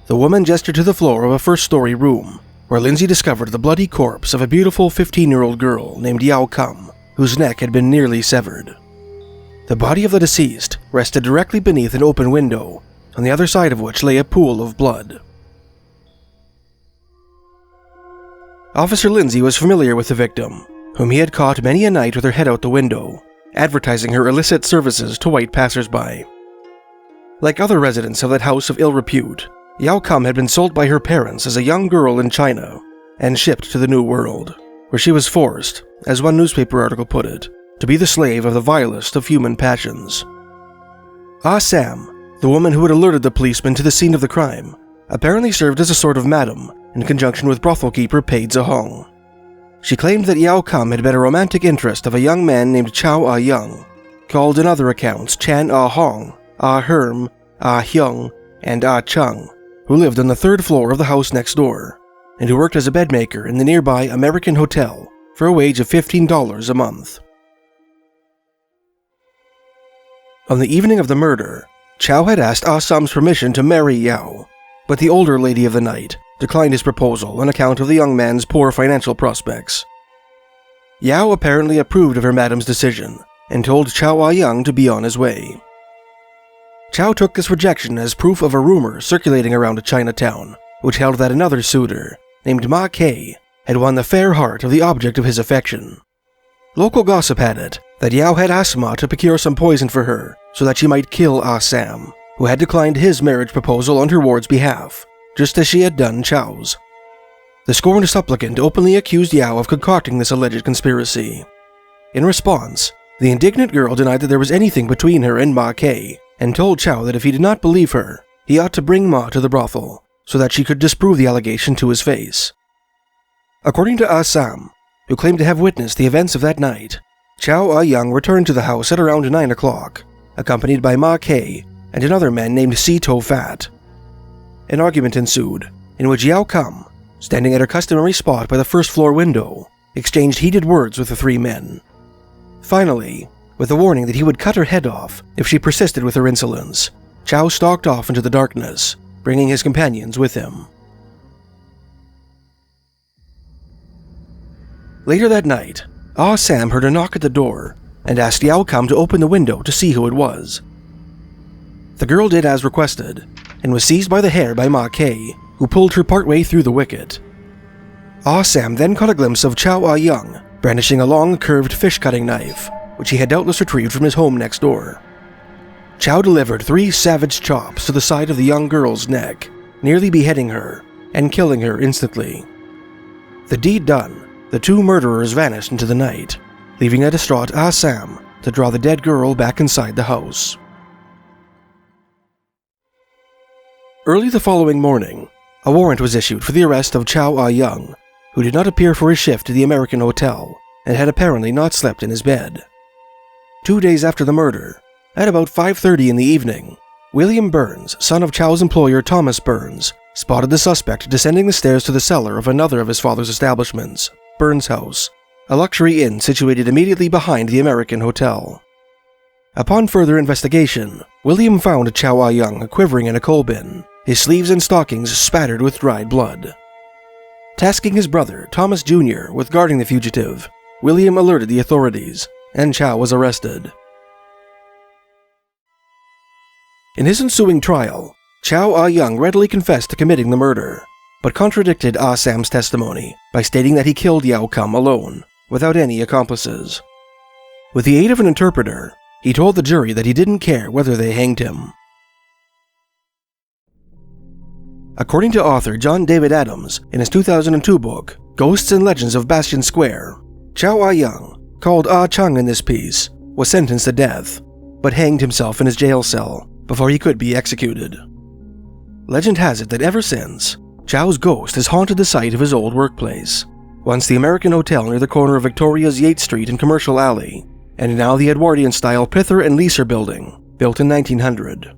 The woman gestured to the floor of a first-story room, where Lindsay discovered the bloody corpse of a beautiful 15-year-old girl named Yao Kum, whose neck had been nearly severed. The body of the deceased rested directly beneath an open window, on the other side of which lay a pool of blood. Officer Lindsay was familiar with the victim, whom he had caught many a night with her head out the window, advertising her illicit services to white passers-by. Like other residents of that house of ill repute, Yao Kum had been sold by her parents as a young girl in China and shipped to the New World, where she was forced, as one newspaper article put it, to be the slave of the vilest of human passions. Ah Sam, the woman who had alerted the policeman to the scene of the crime, apparently served as a sort of madam in conjunction with brothel keeper Pei Zheng. She claimed that Yao Kum had been a romantic interest of a young man named Chow Ah Young, called in other accounts Chan Ah Hong, Ah Herm, Ah Hyung, and Ah Chung, who lived on the 3rd floor of the house next door, and who worked as a bedmaker in the nearby American Hotel for a wage of $15 a month. On the evening of the murder, Chow had asked Ah Sam's permission to marry Yao, but the older lady of the night declined his proposal on account of the young man's poor financial prospects. Yao apparently approved of her madam's decision and told Chow Ah Young to be on his way. Chow took this rejection as proof of a rumor circulating around Chinatown, which held that another suitor, named Ma Kei, had won the fair heart of the object of his affection. Local gossip had it that Yao had asked Ma to procure some poison for her so that she might kill Ah Sam, who had declined his marriage proposal on her ward's behalf, just as she had done Chow's. The scorned supplicant openly accused Yao of concocting this alleged conspiracy. In response, the indignant girl denied that there was anything between her and Ma Kei, and told Chow that if he did not believe her, he ought to bring Ma to the brothel, so that she could disprove the allegation to his face. According to Ah Sam, who claimed to have witnessed the events of that night, Chow Ah Young returned to the house at around 9 o'clock, accompanied by Ma Kei and another man named Si To Fat. An argument ensued, in which Yao Kum, standing at her customary spot by the first-floor window, exchanged heated words with the 3 men. Finally, with a warning that he would cut her head off if she persisted with her insolence, Chow stalked off into the darkness, bringing his companions with him. Later that night, Ah Sam heard a knock at the door and asked Yao Kum to open the window to see who it was. The girl did as requested, and was seized by the hair by Ma Kei, who pulled her partway through the wicket. Ah Sam then caught a glimpse of Chow Ah Young brandishing a long, curved fish-cutting knife, which he had doubtless retrieved from his home next door. Chow delivered 3 savage chops to the side of the young girl's neck, nearly beheading her and killing her instantly. The deed done, the two murderers vanished into the night, leaving a distraught Sam to draw the dead girl back inside the house. Early the following morning, a warrant was issued for the arrest of Chow Young, who did not appear for his shift at the American hotel and had apparently not slept in his bed. 2 days after the murder, at about 5:30 in the evening, William Burns, son of Chow's employer Thomas Burns, spotted the suspect descending the stairs to the cellar of another of his father's establishments, Burns' House, a luxury inn situated immediately behind the American hotel. Upon further investigation, William found Chow Young quivering in a coal bin, his sleeves and stockings spattered with dried blood. Tasking his brother, Thomas Jr., with guarding the fugitive, William alerted the authorities, and Chow was arrested. In his ensuing trial, Chow Young readily confessed to committing the murder, but contradicted Sam's testimony by stating that he killed Yao Kum alone, without any accomplices. With the aid of an interpreter, he told the jury that he didn't care whether they hanged him. According to author John David Adams in his 2002 book, Ghosts and Legends of Bastion Square, Chow Young, called Chung in this piece, was sentenced to death, but hanged himself in his jail cell before he could be executed. Legend has it that ever since, Chow's ghost has haunted the site of his old workplace, once the American Hotel near the corner of Victoria's Yates Street and Commercial Alley, and now the Edwardian-style Pither and Leeser building, built in 1900.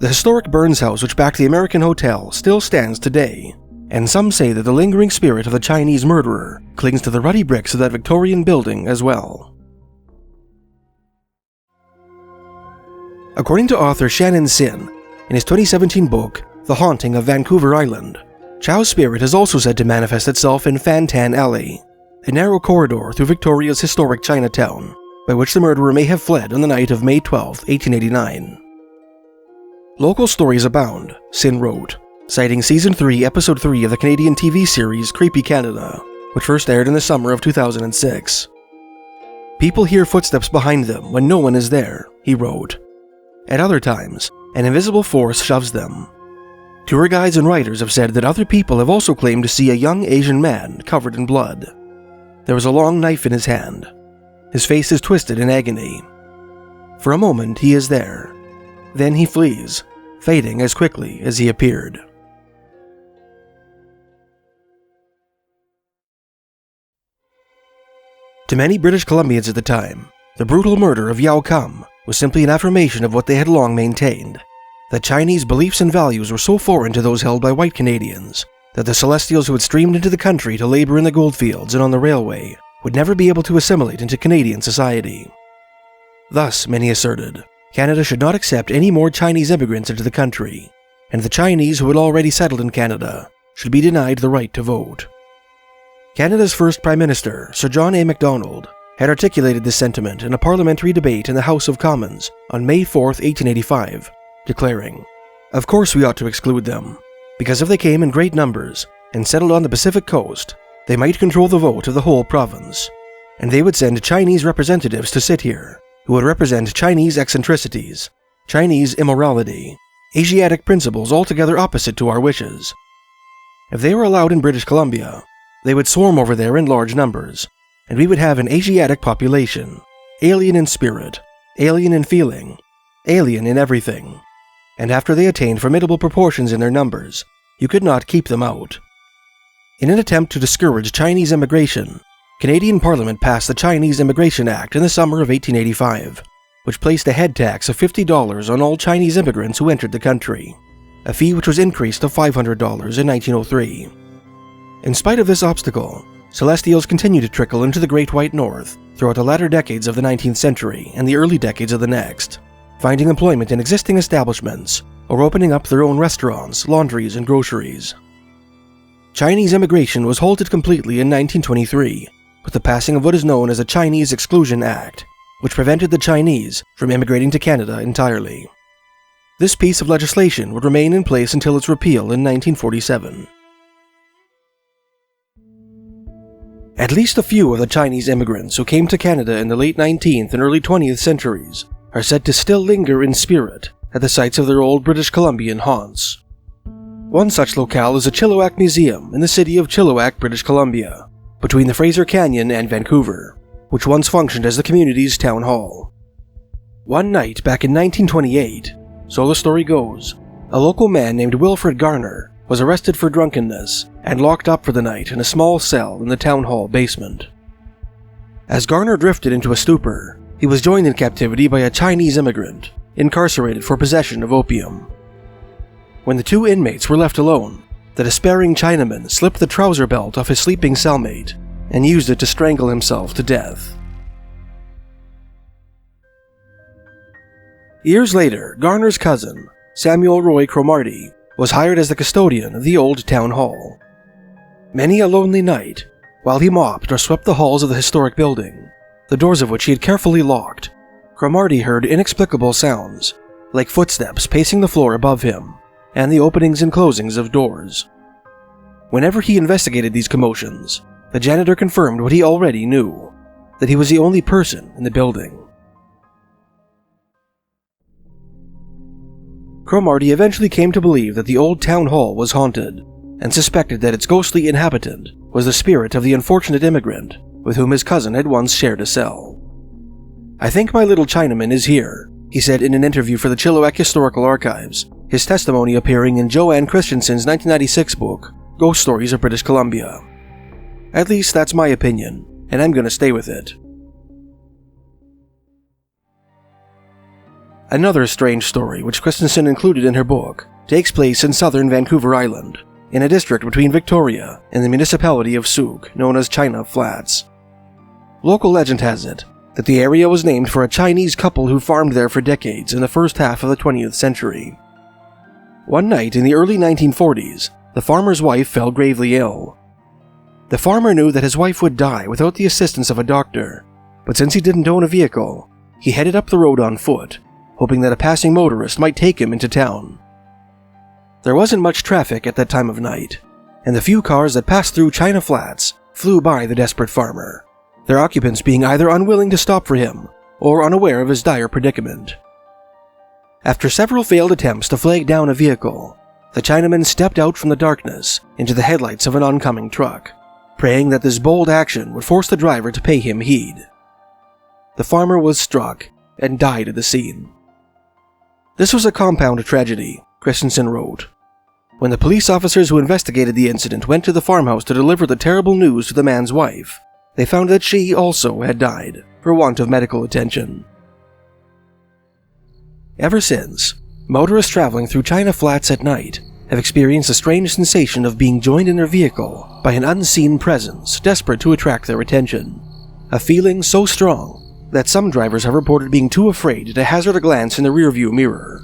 The historic Burns House which backed the American Hotel still stands today, and some say that the lingering spirit of the Chinese murderer clings to the ruddy bricks of that Victorian building as well. According to author Shannon Sin, in his 2017 book, The Haunting of Vancouver Island, Chow's spirit is also said to manifest itself in Fan Tan Alley, a narrow corridor through Victoria's historic Chinatown, by which the murderer may have fled on the night of May 12, 1889. Local stories abound, Sin wrote, citing Season 3, Episode 3 of the Canadian TV series Creepy Canada, which first aired in the summer of 2006. People hear footsteps behind them when no one is there, he wrote. At other times, an invisible force shoves them. Tour guides and writers have said that other people have also claimed to see a young Asian man covered in blood. There was a long knife in his hand. His face is twisted in agony. For a moment he is there. Then he flees, fading as quickly as he appeared. To many British Columbians at the time, the brutal murder of Yao Kum was simply an affirmation of what they had long maintained, that Chinese beliefs and values were so foreign to those held by white Canadians that the Celestials who had streamed into the country to labor in the goldfields and on the railway would never be able to assimilate into Canadian society. Thus, many asserted, Canada should not accept any more Chinese immigrants into the country, and the Chinese who had already settled in Canada should be denied the right to vote. Canada's first Prime Minister, Sir John A. Macdonald, had articulated this sentiment in a parliamentary debate in the House of Commons on May 4, 1885, declaring, "Of course we ought to exclude them, because if they came in great numbers and settled on the Pacific coast, they might control the vote of the whole province, and they would send Chinese representatives to sit here, who would represent Chinese eccentricities, Chinese immorality, Asiatic principles altogether opposite to our wishes. If they were allowed in British Columbia, they would swarm over there in large numbers, and we would have an Asiatic population, alien in spirit, alien in feeling, alien in everything. And after they attained formidable proportions in their numbers, you could not keep them out." In an attempt to discourage Chinese immigration, Canadian Parliament passed the Chinese Immigration Act in the summer of 1885, which placed a head tax of $50 on all Chinese immigrants who entered the country, a fee which was increased to $500 in 1903. In spite of this obstacle, Celestials continued to trickle into the Great White North throughout the latter decades of the 19th century and the early decades of the next, finding employment in existing establishments or opening up their own restaurants, laundries, and groceries. Chinese immigration was halted completely in 1923 with the passing of what is known as the Chinese Exclusion Act, which prevented the Chinese from immigrating to Canada entirely. This piece of legislation would remain in place until its repeal in 1947. At least a few of the Chinese immigrants who came to Canada in the late 19th and early 20th centuries are said to still linger in spirit at the sites of their old British Columbian haunts. One such locale is the Chilliwack Museum in the city of Chilliwack, British Columbia, between the Fraser Canyon and Vancouver, which once functioned as the community's town hall. One night back in 1928, so the story goes, a local man named Wilfred Garner was arrested for drunkenness and locked up for the night in a small cell in the town hall basement. As Garner drifted into a stupor, he was joined in captivity by a Chinese immigrant, incarcerated for possession of opium. When the two inmates were left alone, the despairing Chinaman slipped the trouser belt off his sleeping cellmate and used it to strangle himself to death. Years later, Garner's cousin, Samuel Roy Cromarty, was hired as the custodian of the old town hall. Many a lonely night, while he mopped or swept the halls of the historic building, the doors of which he had carefully locked, Cromarty heard inexplicable sounds, like footsteps pacing the floor above him, and the openings and closings of doors. Whenever he investigated these commotions, the janitor confirmed what he already knew, that he was the only person in the building. Cromarty eventually came to believe that the old town hall was haunted, and suspected that its ghostly inhabitant was the spirit of the unfortunate immigrant with whom his cousin had once shared a cell. "I think my little Chinaman is here," he said in an interview for the Chilliwack Historical Archives, his testimony appearing in Joanne Christensen's 1996 book, Ghost Stories of British Columbia. "At least that's my opinion, and I'm going to stay with it." Another strange story, which Christensen included in her book, takes place in southern Vancouver Island, in a district between Victoria and the municipality of Souk, known as China Flats. Local legend has it that the area was named for a Chinese couple who farmed there for decades in the first half of the 20th century. One night in the early 1940s, the farmer's wife fell gravely ill. The farmer knew that his wife would die without the assistance of a doctor, but since he didn't own a vehicle, he headed up the road on foot, hoping that a passing motorist might take him into town. There wasn't much traffic at that time of night, and the few cars that passed through China Flats flew by the desperate farmer, their occupants being either unwilling to stop for him or unaware of his dire predicament. After several failed attempts to flag down a vehicle, the Chinaman stepped out from the darkness into the headlights of an oncoming truck, praying that this bold action would force the driver to pay him heed. The farmer was struck and died at the scene. This was a compound tragedy, Christensen wrote. When the police officers who investigated the incident went to the farmhouse to deliver the terrible news to the man's wife, they found that she also had died for want of medical attention. Ever since, motorists traveling through China Flats at night have experienced a strange sensation of being joined in their vehicle by an unseen presence desperate to attract their attention. A feeling so strong that some drivers have reported being too afraid to hazard a glance in the rearview mirror.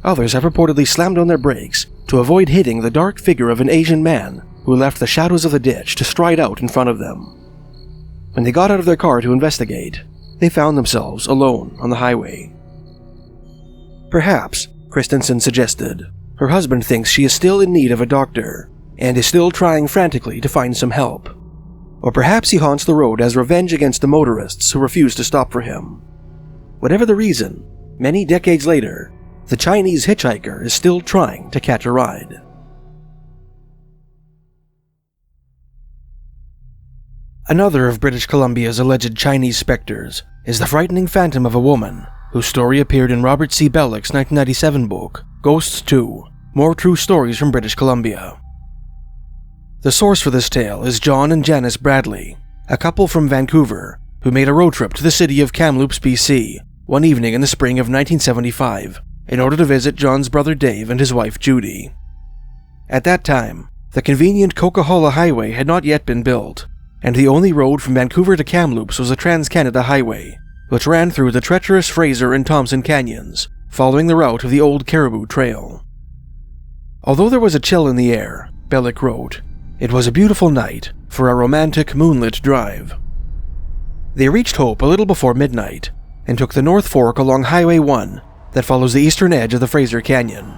Others have reportedly slammed on their brakes to avoid hitting the dark figure of an Asian man who left the shadows of the ditch to stride out in front of them. When they got out of their car to investigate, they found themselves alone on the highway. Perhaps, Christensen suggested, her husband thinks she is still in need of a doctor and is still trying frantically to find some help. Or perhaps he haunts the road as revenge against the motorists who refuse to stop for him. Whatever the reason, many decades later, the Chinese hitchhiker is still trying to catch a ride. Another of British Columbia's alleged Chinese specters is the frightening phantom of a woman whose story appeared in Robert C. Bellick's 1997 book, Ghosts 2, More True Stories from British Columbia. The source for this tale is John and Janice Bradley, a couple from Vancouver who made a road trip to the city of Kamloops, BC, one evening in the spring of 1975 in order to visit John's brother Dave and his wife Judy. At that time, the convenient Coquihalla Highway had not yet been built, and the only road from Vancouver to Kamloops was a Trans-Canada Highway, which ran through the treacherous Fraser and Thompson canyons, following the route of the old Cariboo Trail. Although there was a chill in the air, Bellick wrote, it was a beautiful night for a romantic moonlit drive. They reached Hope a little before midnight and took the North Fork along Highway 1 that follows the eastern edge of the Fraser Canyon.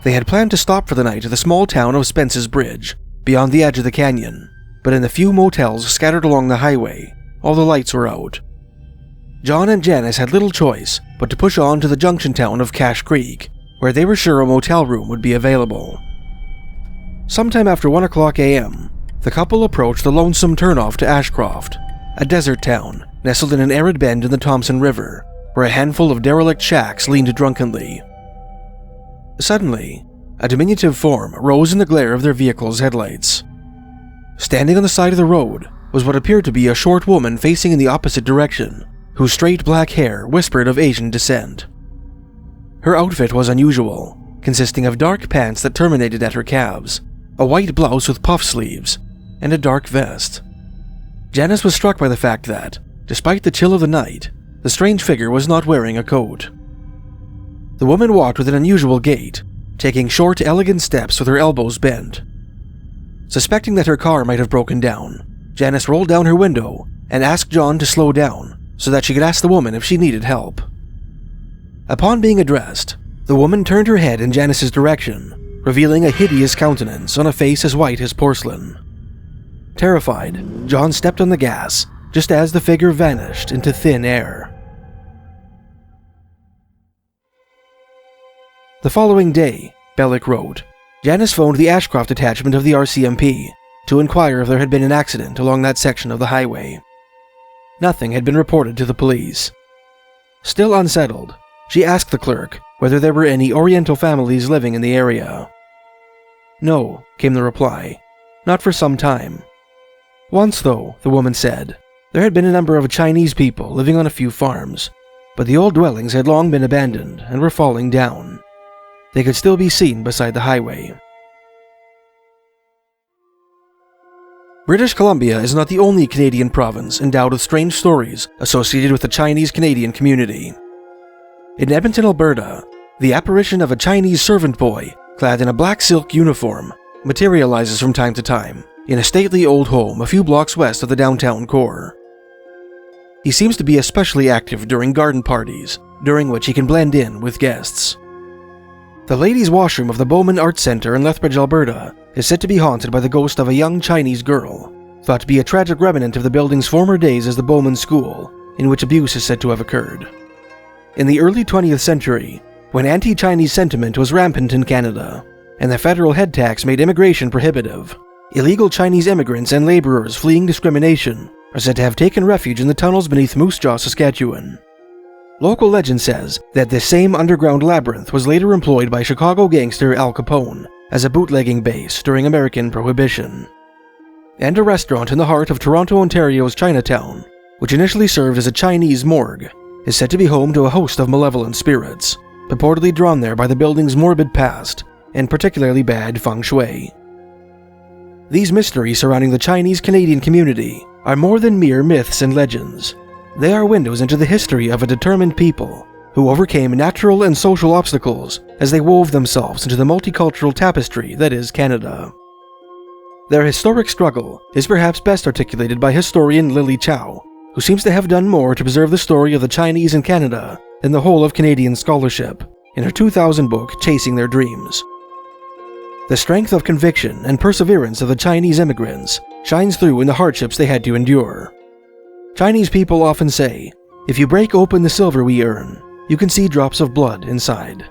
They had planned to stop for the night at the small town of Spence's Bridge, beyond the edge of the canyon, but in the few motels scattered along the highway, all the lights were out. John and Janice had little choice but to push on to the junction town of Cache Creek, where they were sure a motel room would be available. Sometime after 1:00 a.m., the couple approached the lonesome turnoff to Ashcroft, a desert town nestled in an arid bend in the Thompson River, where a handful of derelict shacks leaned drunkenly. Suddenly, a diminutive form rose in the glare of their vehicle's headlights. Standing on the side of the road was what appeared to be a short woman facing in the opposite direction, whose straight black hair whispered of Asian descent. Her outfit was unusual, consisting of dark pants that terminated at her calves, a white blouse with puff sleeves, and a dark vest. Janice was struck by the fact that, despite the chill of the night, the strange figure was not wearing a coat. The woman walked with an unusual gait, taking short, elegant steps with her elbows bent. Suspecting that her car might have broken down, Janice rolled down her window and asked John to slow down so that she could ask the woman if she needed help. Upon being addressed, the woman turned her head in Janice's direction, revealing a hideous countenance on a face as white as porcelain. Terrified, John stepped on the gas just as the figure vanished into thin air. The following day, Bellick wrote, Janice phoned the Ashcroft detachment of the RCMP to inquire if there had been an accident along that section of the highway. Nothing had been reported to the police. Still unsettled, she asked the clerk whether there were any Oriental families living in the area. No, came the reply. Not for some time. Once, though, the woman said, there had been a number of Chinese people living on a few farms, but the old dwellings had long been abandoned and were falling down. They could still be seen beside the highway. British Columbia is not the only Canadian province endowed with strange stories associated with the Chinese-Canadian community. In Edmonton, Alberta, the apparition of a Chinese servant boy clad in a black silk uniform materializes from time to time in a stately old home a few blocks west of the downtown core. He seems to be especially active during garden parties, during which he can blend in with guests. The ladies' washroom of the Bowman Arts Centre in Lethbridge, Alberta, is said to be haunted by the ghost of a young Chinese girl, thought to be a tragic remnant of the building's former days as the Bowman School, in which abuse is said to have occurred. In the early 20th century, when anti-Chinese sentiment was rampant in Canada, and the federal head tax made immigration prohibitive, illegal Chinese immigrants and laborers fleeing discrimination are said to have taken refuge in the tunnels beneath Moose Jaw, Saskatchewan. Local legend says that this same underground labyrinth was later employed by Chicago gangster Al Capone as a bootlegging base during American Prohibition. And a restaurant in the heart of Toronto, Ontario's Chinatown, which initially served as a Chinese morgue, is said to be home to a host of malevolent spirits, purportedly drawn there by the building's morbid past and particularly bad feng shui. These mysteries surrounding the Chinese-Canadian community are more than mere myths and legends. They are windows into the history of a determined people who overcame natural and social obstacles as they wove themselves into the multicultural tapestry that is Canada. Their historic struggle is perhaps best articulated by historian Lily Chow, who seems to have done more to preserve the story of the Chinese in Canada than the whole of Canadian scholarship, in her 2000 book Chasing Their Dreams. The strength of conviction and perseverance of the Chinese immigrants shines through in the hardships they had to endure. Chinese people often say, if you break open the silver we earn, you can see drops of blood inside.